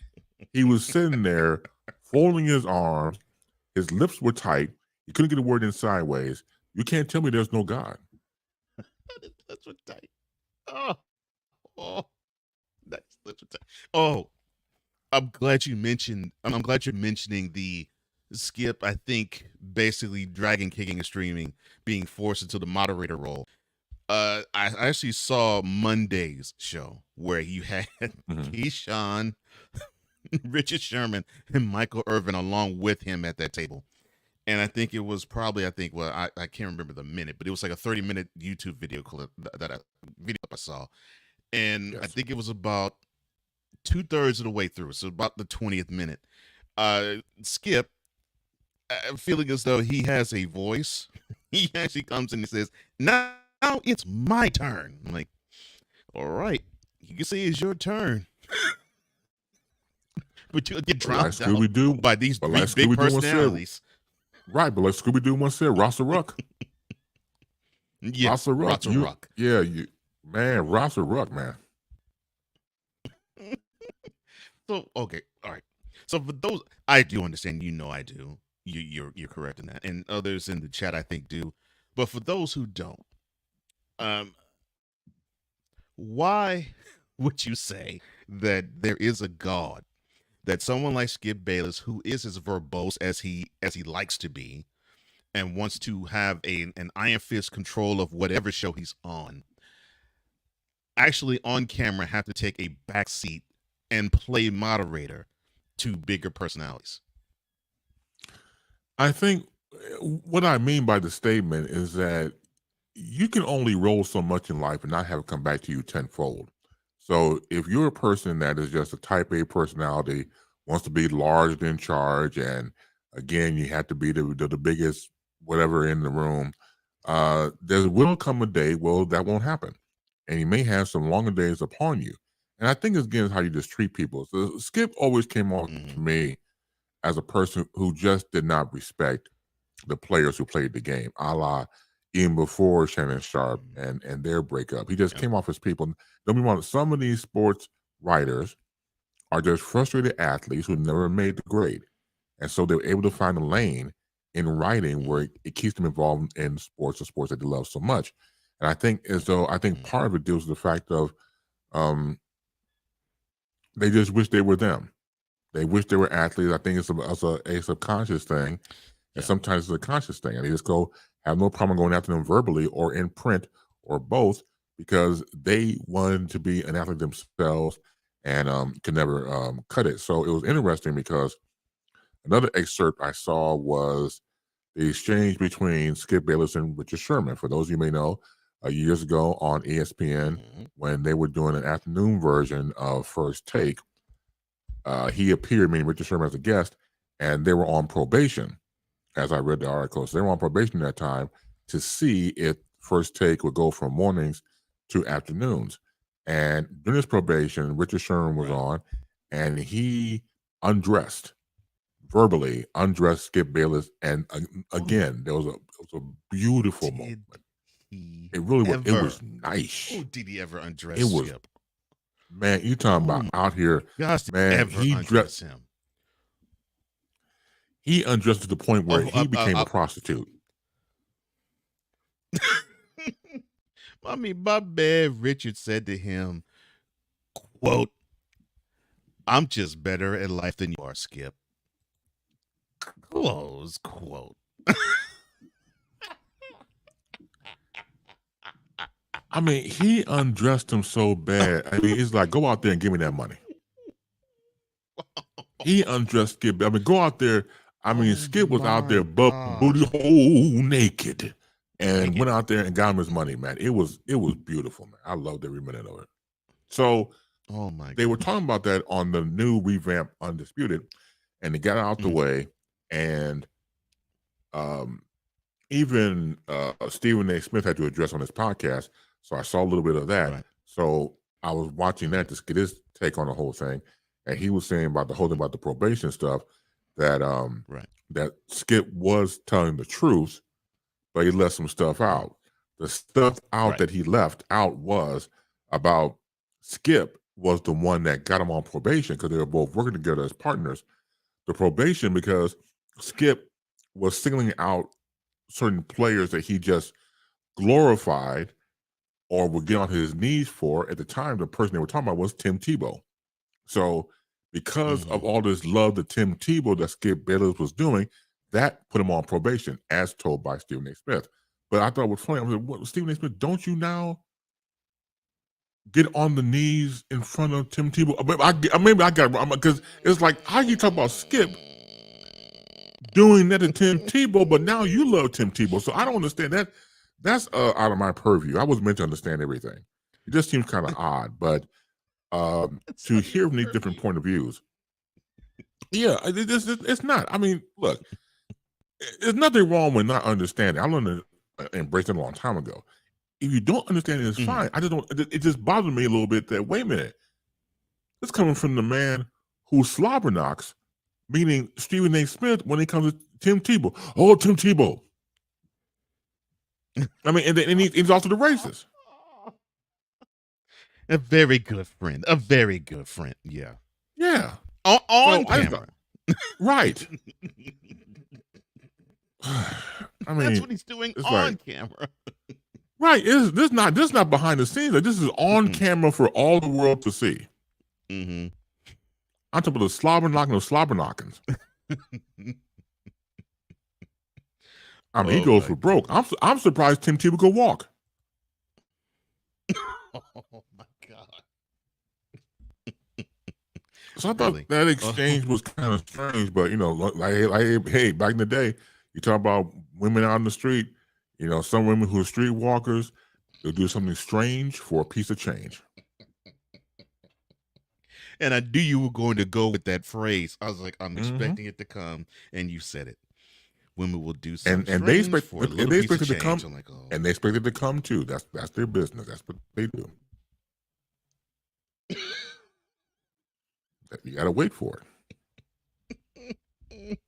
he was sitting there folding his arms, his lips were tight, he couldn't get a word in sideways. You can't tell me there's no God. That's what tight. That's what tight. Oh, I'm glad you mentioned. I'm glad you're mentioning the Skip. I think basically dragging, kicking, and streaming, being forced into the moderator role. I actually saw Monday's show where you had Keyshawn, Richard Sherman, and Michael Irvin along with him at that table. And I think it was probably, I can't remember the minute, but it was like a 30-minute YouTube video clip I saw. And I think it was about 2/3 of the way through. So about the 20th minute. Skip, feeling as though he has a voice, he actually comes in and says, now it's my turn. I'm like, all right, you can say it's your turn. But you'll get dropped out by these big personalities. Right, but like Scooby-Doo once said, Rasta Ruck. Yeah, Rasta Ruck. Ruck. Yeah, man, Rasta Ruck, man. So, okay, all right. So for those, I do understand, I do. You're correct in that. And others in the chat, I think, do. But for those who don't, why would you say that there is a God, that someone like Skip Bayless, who is as verbose as he likes to be, and wants to have an iron fist control of whatever show he's on, actually on camera have to take a back seat and play moderator to bigger personalities? I think what I mean by the statement is that you can only roll so much in life and not have it come back to you tenfold. So if you're a person that is just a type A personality, wants to be large in charge, and again, you have to be the biggest whatever in the room, there will come a day, that won't happen. And you may have some longer days upon you. And I think, again, how you just treat people. So Skip always came off to me as a person who just did not respect the players who played the game, a la even before Shannon Sharp and their breakup. He just came off as people. Don't be wrong, some of these sports writers are just frustrated athletes who never made the grade. And so they were able to find a lane in writing where it keeps them involved in sports, the sports that they love so much. And I think part of it deals with the fact of they just wish they were them. They wish they were athletes. I think it's a subconscious thing. And sometimes it's a conscious thing. And they just have no problem going after them verbally or in print or both, because they wanted to be an athlete themselves and could never cut it. So it was interesting because another excerpt I saw was the exchange between Skip Bayless and Richard Sherman. For those of you may know, years ago on ESPN, when they were doing an afternoon version of First Take, he appeared, meaning Richard Sherman, as a guest, and they were on probation, as I read the article. So they were on probation that time to see if First Take would go from mornings to afternoons. And during his probation, Richard Sherman was on, and he verbally undressed Skip Bayless. And again, there was a beautiful moment. It really was. It was nice. Oh, did he ever undress It was, Skip? man, you talking about out here, man, he dressed him. He undressed to the point where he became a prostitute. I mean, my man Richard said to him, quote, "I'm just better at life than you are, Skip." Close quote. I mean, he undressed him so bad. I mean, it's like, go out there and give me that money. He undressed Skip. I mean, go out there. I mean, Skip was out there booty hole naked and went out there and got him his money, man. It was beautiful, man. I loved every minute of it. So they were talking about that on the new revamp Undisputed, and they got out the way, and even Stephen A. Smith had to address on his podcast, so I saw a little bit of that. Right. So I was watching that to get his take on the whole thing, and he was saying about the whole thing about the probation stuff, that that Skip was telling the truth, but he left some stuff out. The stuff out that he left out was about Skip was the one that got him on probation because they were both working together as partners. The probation, because Skip was singling out certain players that he just glorified or would get on his knees for. At the time, the person they were talking about was Tim Tebow. So because of all this love that Tim Tebow that Skip Bayless was doing, that put him on probation, as told by Stephen A. Smith. But I thought it was funny. I was like, what, Stephen A. Smith, don't you now get on the knees in front of Tim Tebow? Maybe I got it wrong, because it's like, how you talk about Skip doing that to Tim Tebow, but now you love Tim Tebow. So I don't understand that. That's out of my purview. I was meant to understand everything. It just seems kind of odd, but to hear from these different point of views, it's not. I mean, look, there's nothing wrong with not understanding. I learned to embrace it a long time ago. If you don't understand it, it's fine. I just don't. It just bothers me a little bit that, wait a minute, it's coming from the man who slobber knocks, meaning Stephen A. Smith, when it comes to Tim Tebow. Oh, Tim Tebow. I mean, and he's also the racist. A very good friend. A very good friend. Yeah. Yeah. On camera. Right. I mean, that's what he's doing on camera. Right. This is not behind the scenes. Like, this is on camera for all the world to see. Mm-hmm. I'm talking about the slobber knocking of slobber knockings. I mean, he goes for broke. I'm surprised Tim Tebow could walk. Oh my God. So I thought that exchange was kind of strange, but you know, like, hey, back in the day, you talk about women out in the street, you know, some women who are streetwalkers, they'll do something strange for a piece of change. And I knew you were going to go with that phrase. I was like, I'm expecting it to come, and you said it. Women will do something and they expect for a little piece of to change. come, I'm like, oh. and they expect it to come too. That's their business. That's what they do. You got to wait for it.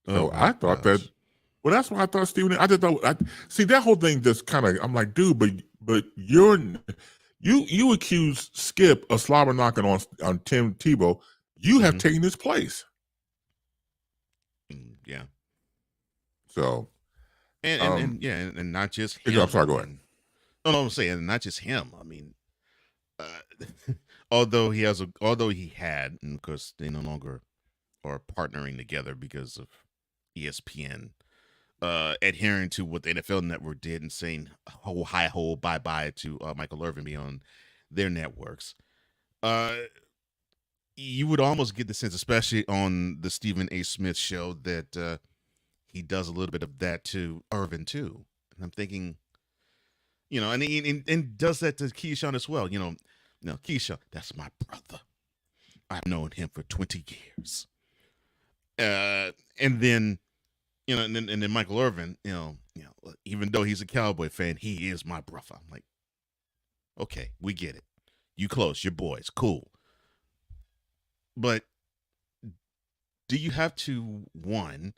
So I thought that. Well, that's why I thought Stephen. I just thought. See, that whole thing just kind of. I'm like, dude, but you accuse Skip of slobber knocking on Tim Tebow. You have taken his place. Yeah. So, and not just him. I'm sorry. Go ahead. No, I'm saying not just him. I mean, although he had, and of course they no longer are partnering together because of ESPN adhering to what the NFL Network did and saying ho bye bye to Michael Irvin be on their networks. You would almost get the sense, especially on the Stephen A. Smith show, that he does a little bit of that to Irvin too. And I'm thinking, you know, and does that to Keyshawn as well. You know, no, Keyshawn, that's my brother. I've known him for 20 years. And then and then Michael Irvin, even though he's a Cowboy fan, he is my brother. I'm like, okay, we get it. You close, your boys, cool. But do you have to, one,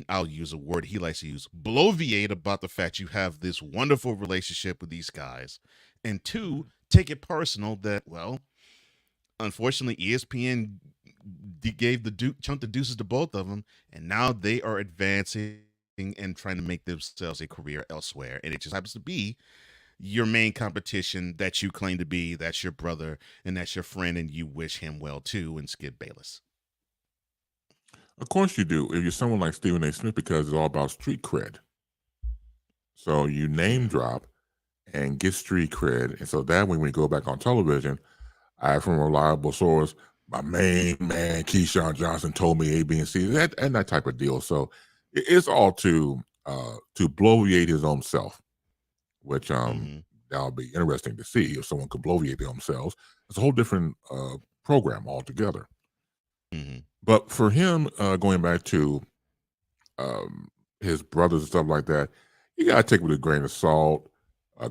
I'll use a word he likes to use, bloviate about the fact you have this wonderful relationship with these guys, and two, take it personal that, well, unfortunately, ESPN gave the chunk the deuces to both of them, and now they are advancing and trying to make themselves a career elsewhere, and it just happens to be your main competition that you claim to be, that's your brother, and that's your friend, and you wish him well too, and Skip Bayless. Of course you do. If you're someone like Stephen A. Smith, because it's all about street cred. So you name drop and get street cred. And so that when we go back on television, I have from a reliable source, my main man, Keyshawn Johnson, told me A, B, and C, and that type of deal. So it's all to bloviate his own self, which that'll be interesting to see if someone could bloviate themselves. It's a whole different program altogether. But for him, going back to his brothers and stuff like that, you gotta take it with a grain of salt,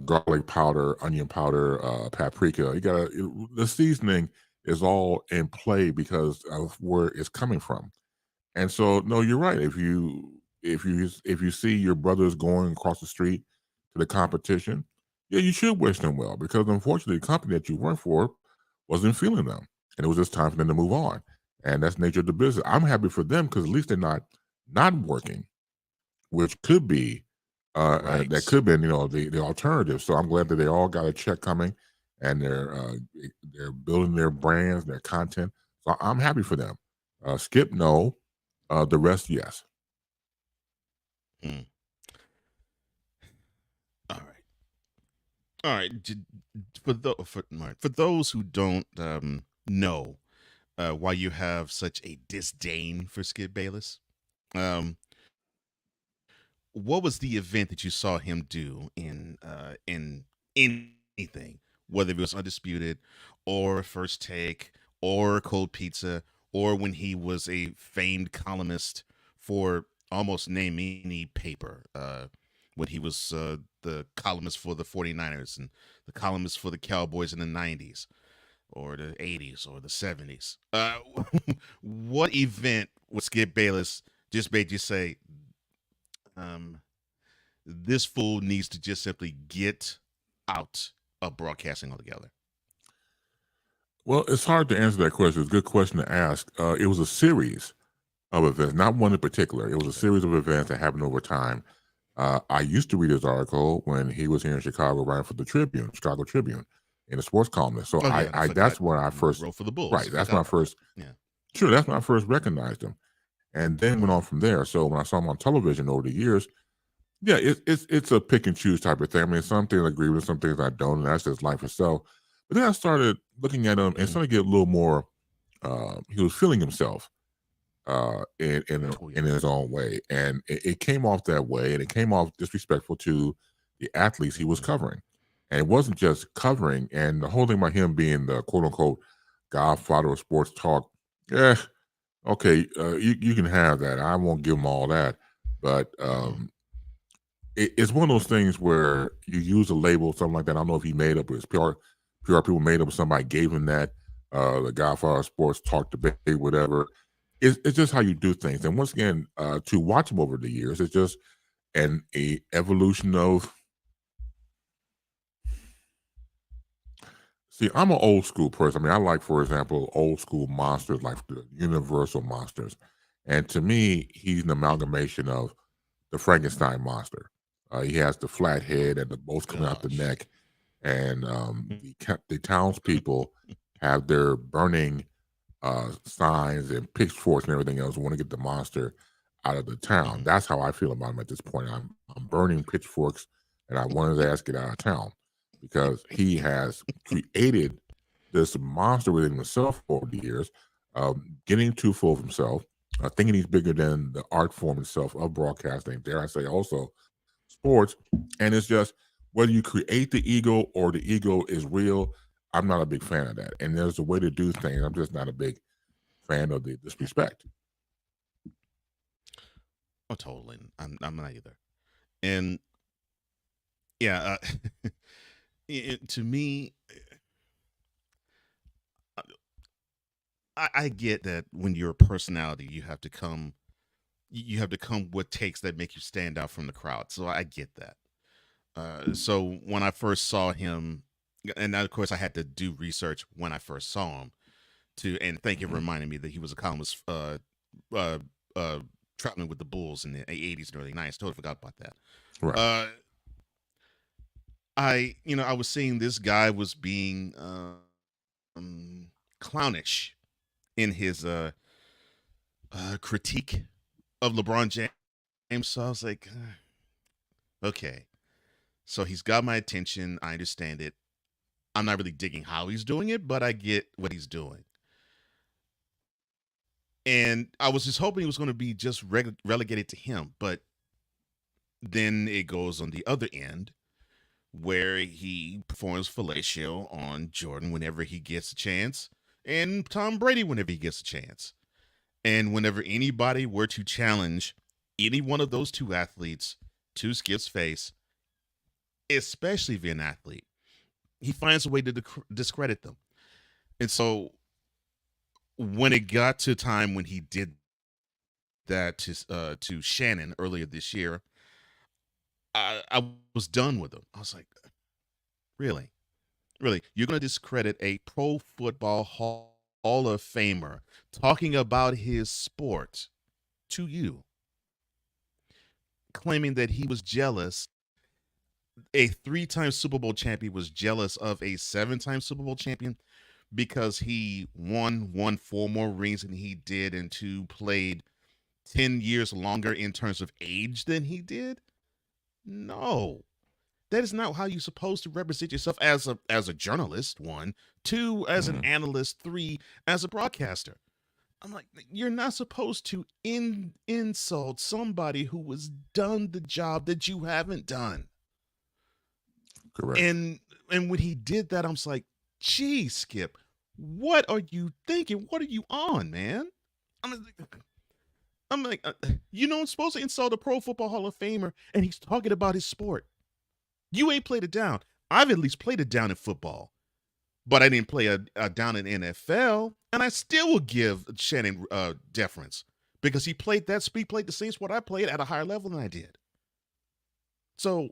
garlic powder, onion powder, paprika. The seasoning is all in play because of where it's coming from. And so, no, you're right. If you see your brothers going across the street to the competition, yeah, you should wish them well, because unfortunately, the company that you work for wasn't feeling them, and it was just time for them to move on. And that's the nature of the business. I'm happy for them because at least they're not working, which could be that could be the alternative. So I'm glad that they all got a check coming, and they're building their brands, their content. So I'm happy for them. Skip, no. The rest, yes. All right. For those who don't know why you have such a disdain for Skip Bayless, what was the event that you saw him do in anything, whether it was Undisputed or First Take or Cold Pizza, or when he was a famed columnist for almost name any paper, when he was the columnist for the 49ers and the columnist for the Cowboys in the 90s or the 80s or the 70s. What event with Skip Bayless just made you say, this fool needs to just simply get out of broadcasting altogether? Well, it's hard to answer that question. It's a good question to ask. It was a series of events, not one in particular. It was a series of events that happened over time. I used to read his article when he was here in Chicago, writing for the Tribune, Chicago Tribune, in a sports columnist. So that's when I first wrote for the Bulls. Right, that's when I first. Yeah, sure, that's when I first recognized him, and then went on from there. So when I saw him on television over the years, yeah, it's a pick and choose type of thing. I mean, some things I agree with, some things I don't, and that's just life itself. But then I started looking at him and started to get a little more. He was feeling himself in his own way, and it came off that way, and it came off disrespectful to the athletes he was covering, and it wasn't just covering. And the whole thing about him being the quote unquote godfather of sports talk, yeah, okay, you can have that. I won't give him all that, but it's one of those things where you use a label, something like that. I don't know if he made up, or his PR people made up, somebody gave him that, the Godfather of Sports Talk debate, whatever. It's just how you do things. And once again, to watch him over the years, it's just an evolution of. See, I'm an old school person. I mean, I like, for example, old school monsters like the Universal monsters. And to me, he's an amalgamation of the Frankenstein monster. He has the flat head and the bolts coming out the neck. And the townspeople have their burning signs and pitchforks and everything else, want to get the monster out of the town. That's how I feel about him at this point. I'm burning pitchforks, and I want his ass get out of town, because he has created this monster within himself over the years, getting too full of himself, thinking he's bigger than the art form itself of broadcasting, dare I say also sports. And it's just, whether you create the ego or the ego is real, I'm not a big fan of that. And there's a way to do things. I'm just not a big fan of the disrespect. Oh, totally. I'm not either. And yeah, to me, I get that when you're a personality, you have to come what takes that make you stand out from the crowd. So I get that. So when I first saw him, and of course I had to do research when I first saw him and thank you for reminding me that he was a columnist uh, traveling with the Bulls in the 80s and early 90s. Totally forgot about that. Right. I was seeing this guy was being clownish in his critique of LeBron James. So I was like, okay, so he's got my attention. I understand it. I'm not really digging how he's doing it, but I get what he's doing. And I was just hoping it was going to be just relegated to him, but then it goes on the other end where he performs fellatio on Jordan whenever he gets a chance and Tom Brady whenever he gets a chance. And whenever anybody were to challenge any one of those two athletes to Skip's face, especially if you're an athlete, he finds a way to discredit them. And so when it got to time when he did that to Shannon earlier this year, I was done with him. I was like, really? You're going to discredit a Pro Football Hall of Famer talking about his sport to you, claiming that he was jealous. A 3-time Super Bowl champion was jealous of a 7-time Super Bowl champion because he won 4 more rings than he did and 2 played 10 years longer in terms of age than he did. No, that is not how you're supposed to represent yourself as a journalist. 1, 2, as an analyst. 3, as a broadcaster. I'm like, you're not supposed to insult somebody who has done the job that you haven't done. Correct. And when he did that, I'm just like, gee, Skip, what are you thinking? What are you on, man? I'm like, I'm supposed to insult a Pro Football Hall of Famer, and he's talking about his sport. You ain't played it down. I've at least played it down in football, but I didn't play a down in NFL, and I still will give Shannon deference because he played the same sport I played at a higher level than I did. So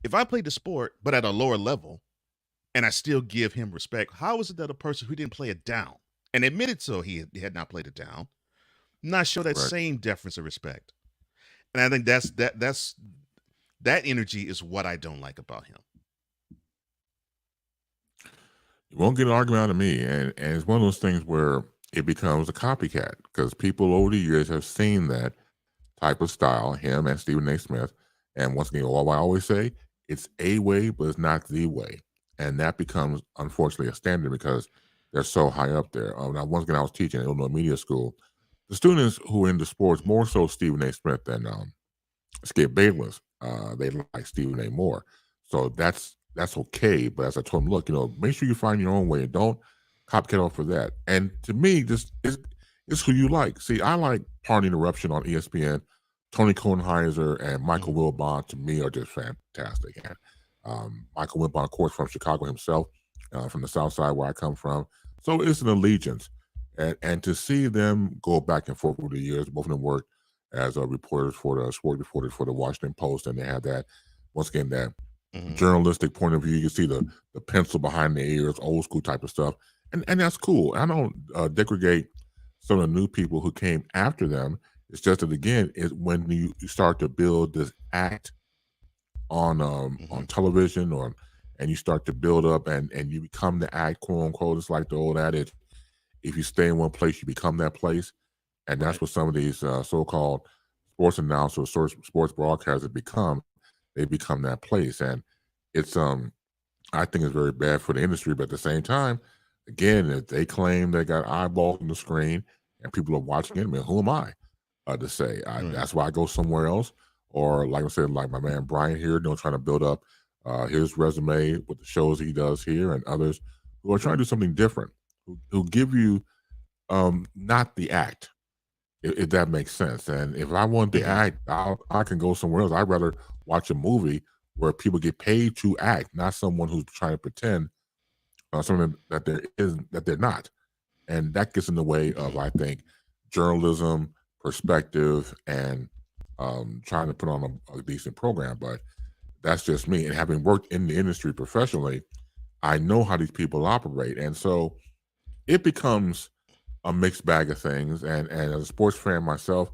if I played the sport, but at a lower level, and I still give him respect, how is it that a person who didn't play it down and admitted so he had not played it down, not show that same deference and respect? And I think that energy is what I don't like about him. You won't get an argument out of me, and it's one of those things where it becomes a copycat because people over the years have seen that type of style, him and Stephen A. Smith. And once again, what I always say, it's a way, but it's not the way. And that becomes, unfortunately, a standard because they're so high up there. Now, once again, I was teaching at Illinois Media School. The students who are into sports, more so Stephen A. Smith than Skip Bayless, they like Stephen A. more. So that's okay. But as I told him, look, make sure you find your own way and don't copycat off for that. And to me, just it's who you like. See, I like Party Interruption on ESPN. Tony Kornheiser and Michael Wilbon, to me, are just fantastic. And Michael Wilbon, of course, from Chicago himself, from the South Side where I come from. So it's an allegiance. And to see them go back and forth over the years, both of them worked as reporters for the sport reporters for the Washington Post, and they had that, once again, that journalistic point of view. You can see the pencil behind the ears, old school type of stuff. And that's cool. I don't degrade some of the new people who came after them. It's just that, again, it's when you start to build this act on television and you start to build up and you become the act, quote unquote. It's like the old adage, if you stay in one place, you become that place. And that's what some of these so-called sports announcers, sports broadcasters become. They become that place. And it's I think it's very bad for the industry, but at the same time, again, if they claim they got eyeballs on the screen and people are watching it, I mean, who am I to say? That's why I go somewhere else. Or like I said, like my man Brian here, trying to build up his resume with the shows he does here, and others who are trying to do something different, who give you not the act. if that makes sense. And if I want to act, I can go somewhere else. I'd rather watch a movie where people get paid to act, not someone who's trying to pretend something that they're not. And that gets in the way of, I think, journalism, perspective, and trying to put on a decent program. But that's just me. And having worked in the industry professionally, I know how these people operate. And so it becomes a mixed bag of things. And as a sports fan myself,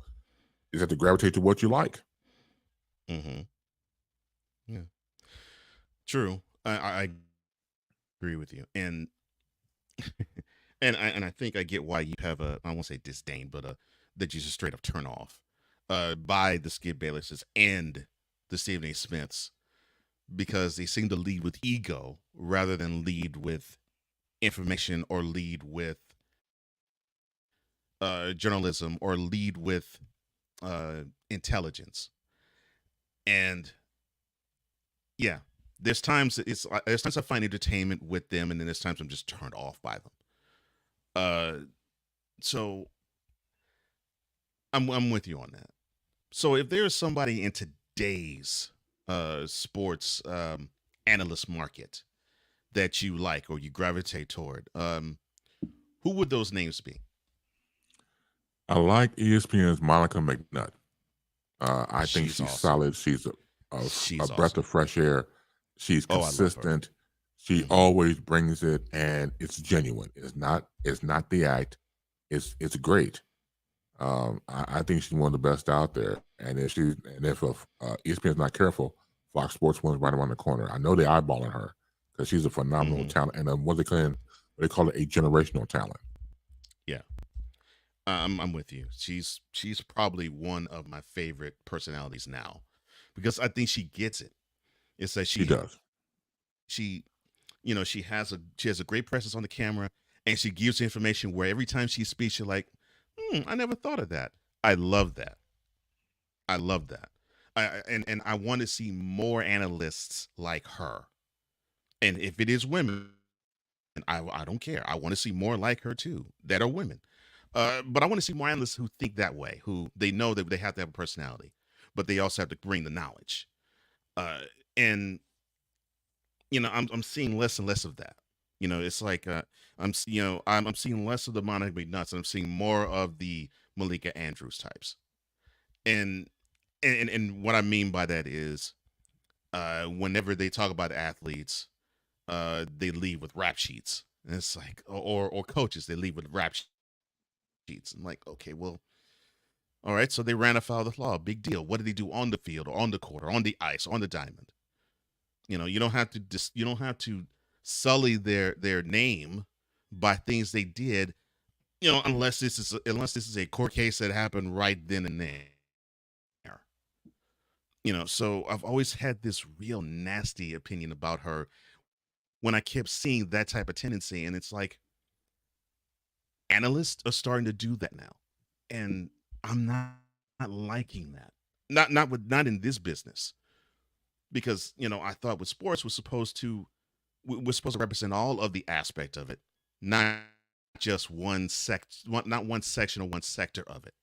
you have to gravitate to what you like. Yeah. True. I agree with you. And and I think I get why you have I won't say disdain, but that you just straight up turn off by the Skip Baylesses and the Stephen A. Smiths, because they seem to lead with ego rather than lead with information or lead with journalism or lead with intelligence. And yeah, there's times I find entertainment with them, and then there's times I'm just turned off by them. So I'm with you on that. So if there's somebody in today's sports analyst market that you like or you gravitate toward, who would those names be? I like ESPN's Monica McNutt. I think she's awesome. solid. She's a breath of fresh air. She's Oh, I love her. consistent. She always brings it, and it's genuine. It's not the act. It's great. I think she's one of the best out there. And if ESPN's not careful, Fox Sports one's right around the corner. I know they're eyeballing her because she's a phenomenal talent, and what they call it, a generational talent. Yeah. I'm with you. She's probably one of my favorite personalities now, because I think she gets it. It's that She does. She has a great presence on the camera, and she gives information where every time she speaks, you're like, I never thought of that. I love that. I love that. And I want to see more analysts like her. And if it is women, I don't care. I want to see more like her too, that are women. But I want to see more analysts who think that way, who they know that they have to have a personality, but they also have to bring the knowledge. And I'm seeing less and less of that. It's like I'm seeing less of the Monica McNutts, and I'm seeing more of the Malika Andrews types. And what I mean by that is, whenever they talk about athletes, they lead with rap sheets, and it's like, or coaches, they lead with rap sheets. I'm like, okay, well, all right, so they ran afoul of the law. Big deal. What did they do on the field or on the court or on the ice or on the diamond? You don't have to sully their name by things they did, unless this is a court case that happened right then and there. So I've always had this real nasty opinion about her when I kept seeing that type of tendency, and it's like, analysts are starting to do that now, and I'm not liking that. Not in this business, because I thought with sports we're supposed to represent all of the aspect of it, not just not one section or one sector of it.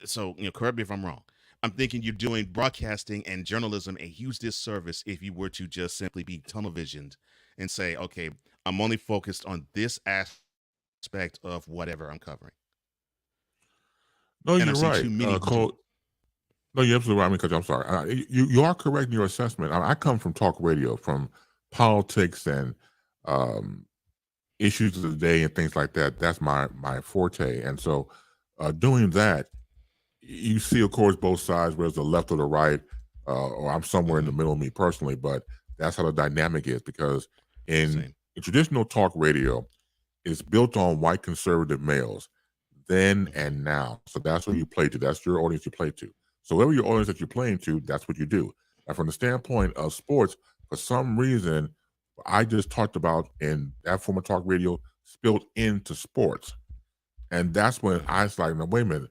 So correct me if I'm wrong. I'm thinking you're doing broadcasting and journalism a huge disservice if you were to just simply be tunnel visioned and say, okay, I'm only focused on this aspect of whatever I'm covering. No, And you're I've seen right, too many Cole. No, you're absolutely right. I mean, because I'm sorry, you are correct in your assessment. I come from talk radio, from politics and issues of the day and things like that. That's my forte. And so doing that, you see, of course, both sides, whether it's the left or the right, or I'm somewhere in the middle, me personally, but that's how the dynamic is, because in traditional talk radio, it's built on white conservative males then and now. So that's what you play to. That's your audience you play to. So whatever your audience that you're playing to, that's what you do. And from the standpoint of sports, for some reason, I just talked about in that form of talk radio spilled into sports. And that's when I was like, no, wait a minute.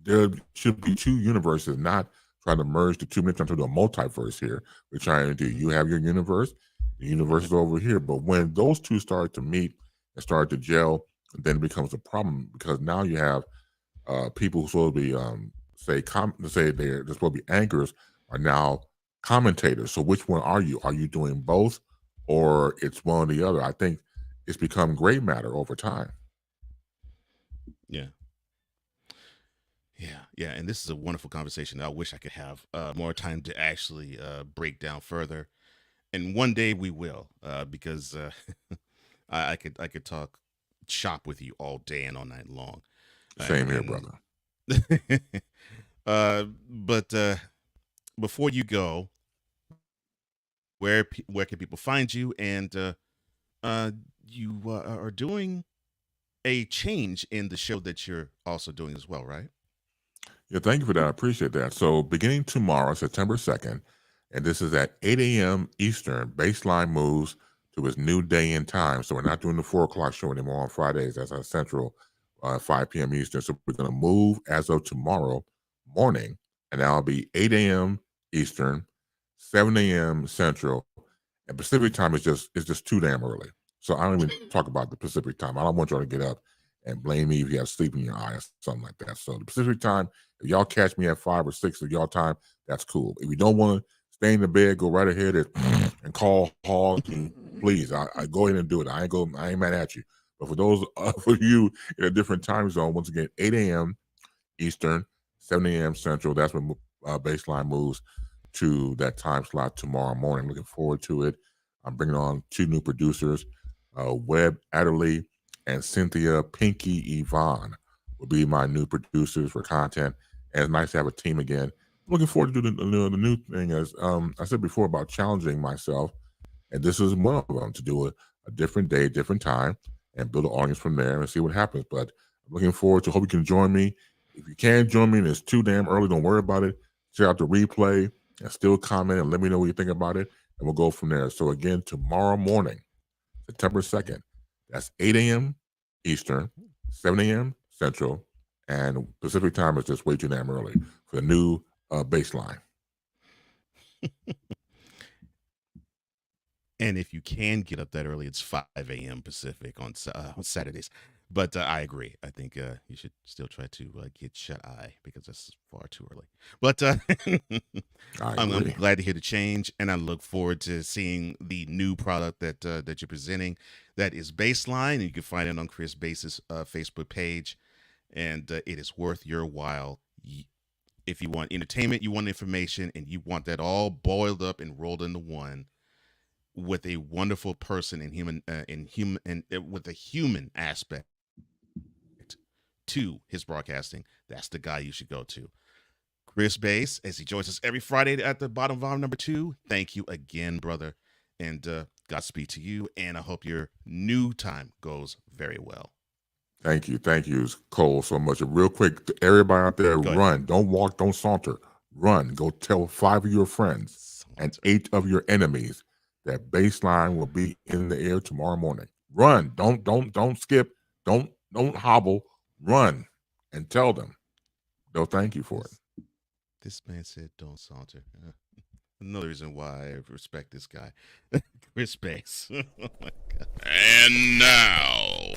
There should be two universes, not trying to merge the two, trying to do a multiverse here. We're trying to do, you have your universe, the universe is over here. But when those two start to meet and start to gel, then it becomes a problem, because now you have people who supposed to be say they're supposed to be anchors are now commentators. So which one are you? Are you doing both, or it's one or the other? I think it's become gray matter over time. Yeah. Yeah, and this is a wonderful conversation. I wish I could have more time to actually break down further, and one day we will, because I could talk shop with you all day and all night long. Same here, brother. But before you go, where can people find you? And you are doing a change in the show that you're also doing as well, right? Yeah, thank you for that. I appreciate that. So beginning tomorrow, September 2nd, and this is at 8 a.m. Eastern, Baseline moves to its new day and time. So we're not doing the 4 o'clock show anymore on Fridays. That's our Central, 5 p.m. Eastern. So we're going to move as of tomorrow morning, and that'll be 8 a.m. Eastern, 7 a.m. Central, and Pacific time is just too damn early. So I don't even talk about the Pacific time. I don't want y'all to get up and blame me if you have sleep in your eye or something like that. So the Pacific time, if y'all catch me at 5 or 6 of y'all time, that's cool. If you don't want to stay in the bed, go right ahead and call Hog. Please, I go ahead and do it. I ain't mad at you. But for those for you in a different time zone, once again, 8 a.m. Eastern, 7 a.m. Central. That's when Baseline moves to that time slot tomorrow morning. Looking forward to it. I'm bringing on 2 new producers, Webb Adderley and Cynthia Pinky Yvonne will be my new producers for content. And it's nice to have a team again. I'm looking forward to the new thing. As I said before about challenging myself, and this is one of them, to do a different day, different time, and build an audience from there and see what happens. But I'm looking forward to. Hope you can join me. If you can't join me and it's too damn early, don't worry about it. Check out the replay and still comment and let me know what you think about it, and we'll go from there. So again, tomorrow morning, September 2nd, that's 8 a.m. Eastern, 7 a.m. Central, and Pacific time is just way too damn early for the new Baseline. And if you can get up that early, it's 5 a.m. Pacific on Saturdays. But I agree. I think you should still try to get shut-eye because that's far too early. But I'm glad to hear the change, and I look forward to seeing the new product that you're presenting. That is Baseline, and you can find it on Chris Base's Facebook page, and it is worth your while. If you want entertainment, you want information, and you want that all boiled up and rolled into one, with a wonderful person and with a human aspect to his broadcasting, that's the guy you should go to. Chris Base, as he joins us every Friday at the bottom of hour number 2. Thank you again, brother, and Godspeed to you. And I hope your new time goes very well. Thank you, Cole, so much. Real quick, to everybody out there, run, don't walk, don't saunter, run. Go tell 5 of your friends and 8 of your enemies that Baseline will be in the air tomorrow morning. Run. Don't skip. Don't hobble. Run and tell them. They'll thank you for it. This man said don't saunter. Another reason why I respect this guy. Chris Base. Oh my God. And now,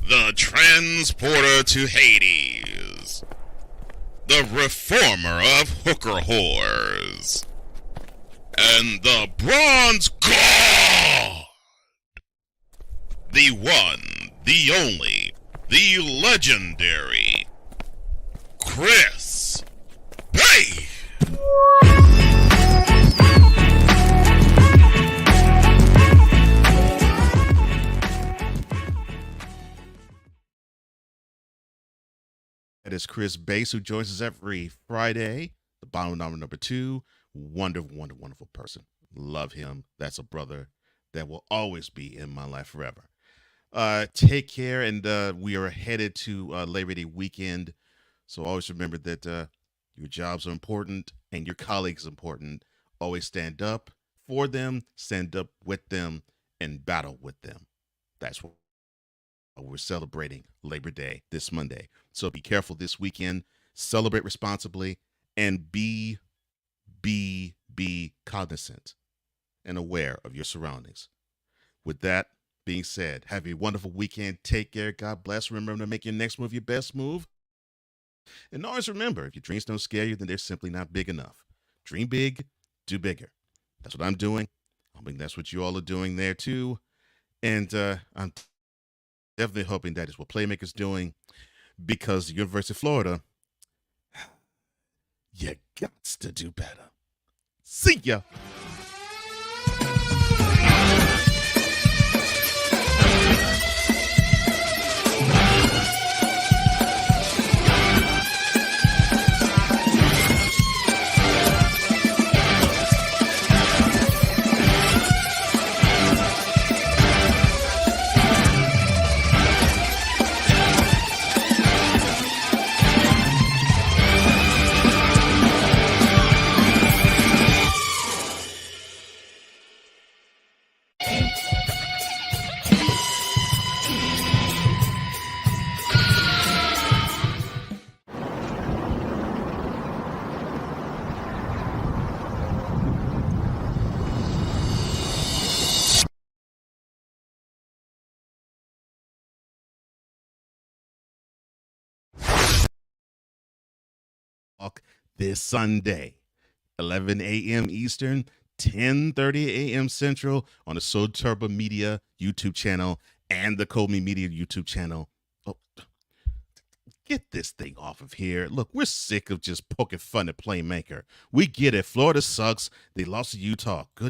the transporter to Hades. The reformer of hooker whores. And the bronze god, the one, the only, the legendary Chris Base. That is Chris Base, who joins us every Friday, the bottom number 2. Wonderful person. Love him. That's a brother that will always be in my life forever. Take care, and we are headed to Labor Day weekend. So always remember that your jobs are important and your colleagues are important. Always stand up for them, stand up with them, and battle with them. That's what we're celebrating Labor Day this Monday. So be careful this weekend. Celebrate responsibly, and be cognizant and aware of your surroundings. With that, being said, have a wonderful weekend. Take care. God bless. Remember to make your next move your best move. And always remember, if your dreams don't scare you, then they're simply not big enough. Dream big, do bigger. That's what I'm doing. I think that's what you all are doing there too. And I'm definitely hoping that is what Playmaker's doing, because the University of Florida, you got to do better. See ya. This Sunday, 11 a.m. Eastern, 10:30 a.m. Central on the Soul Turbo Media YouTube channel and the Colby Media YouTube channel. Oh, get this thing off of here. Look, we're sick of just poking fun at Playmaker. We get it. Florida sucks. They lost to Utah. Good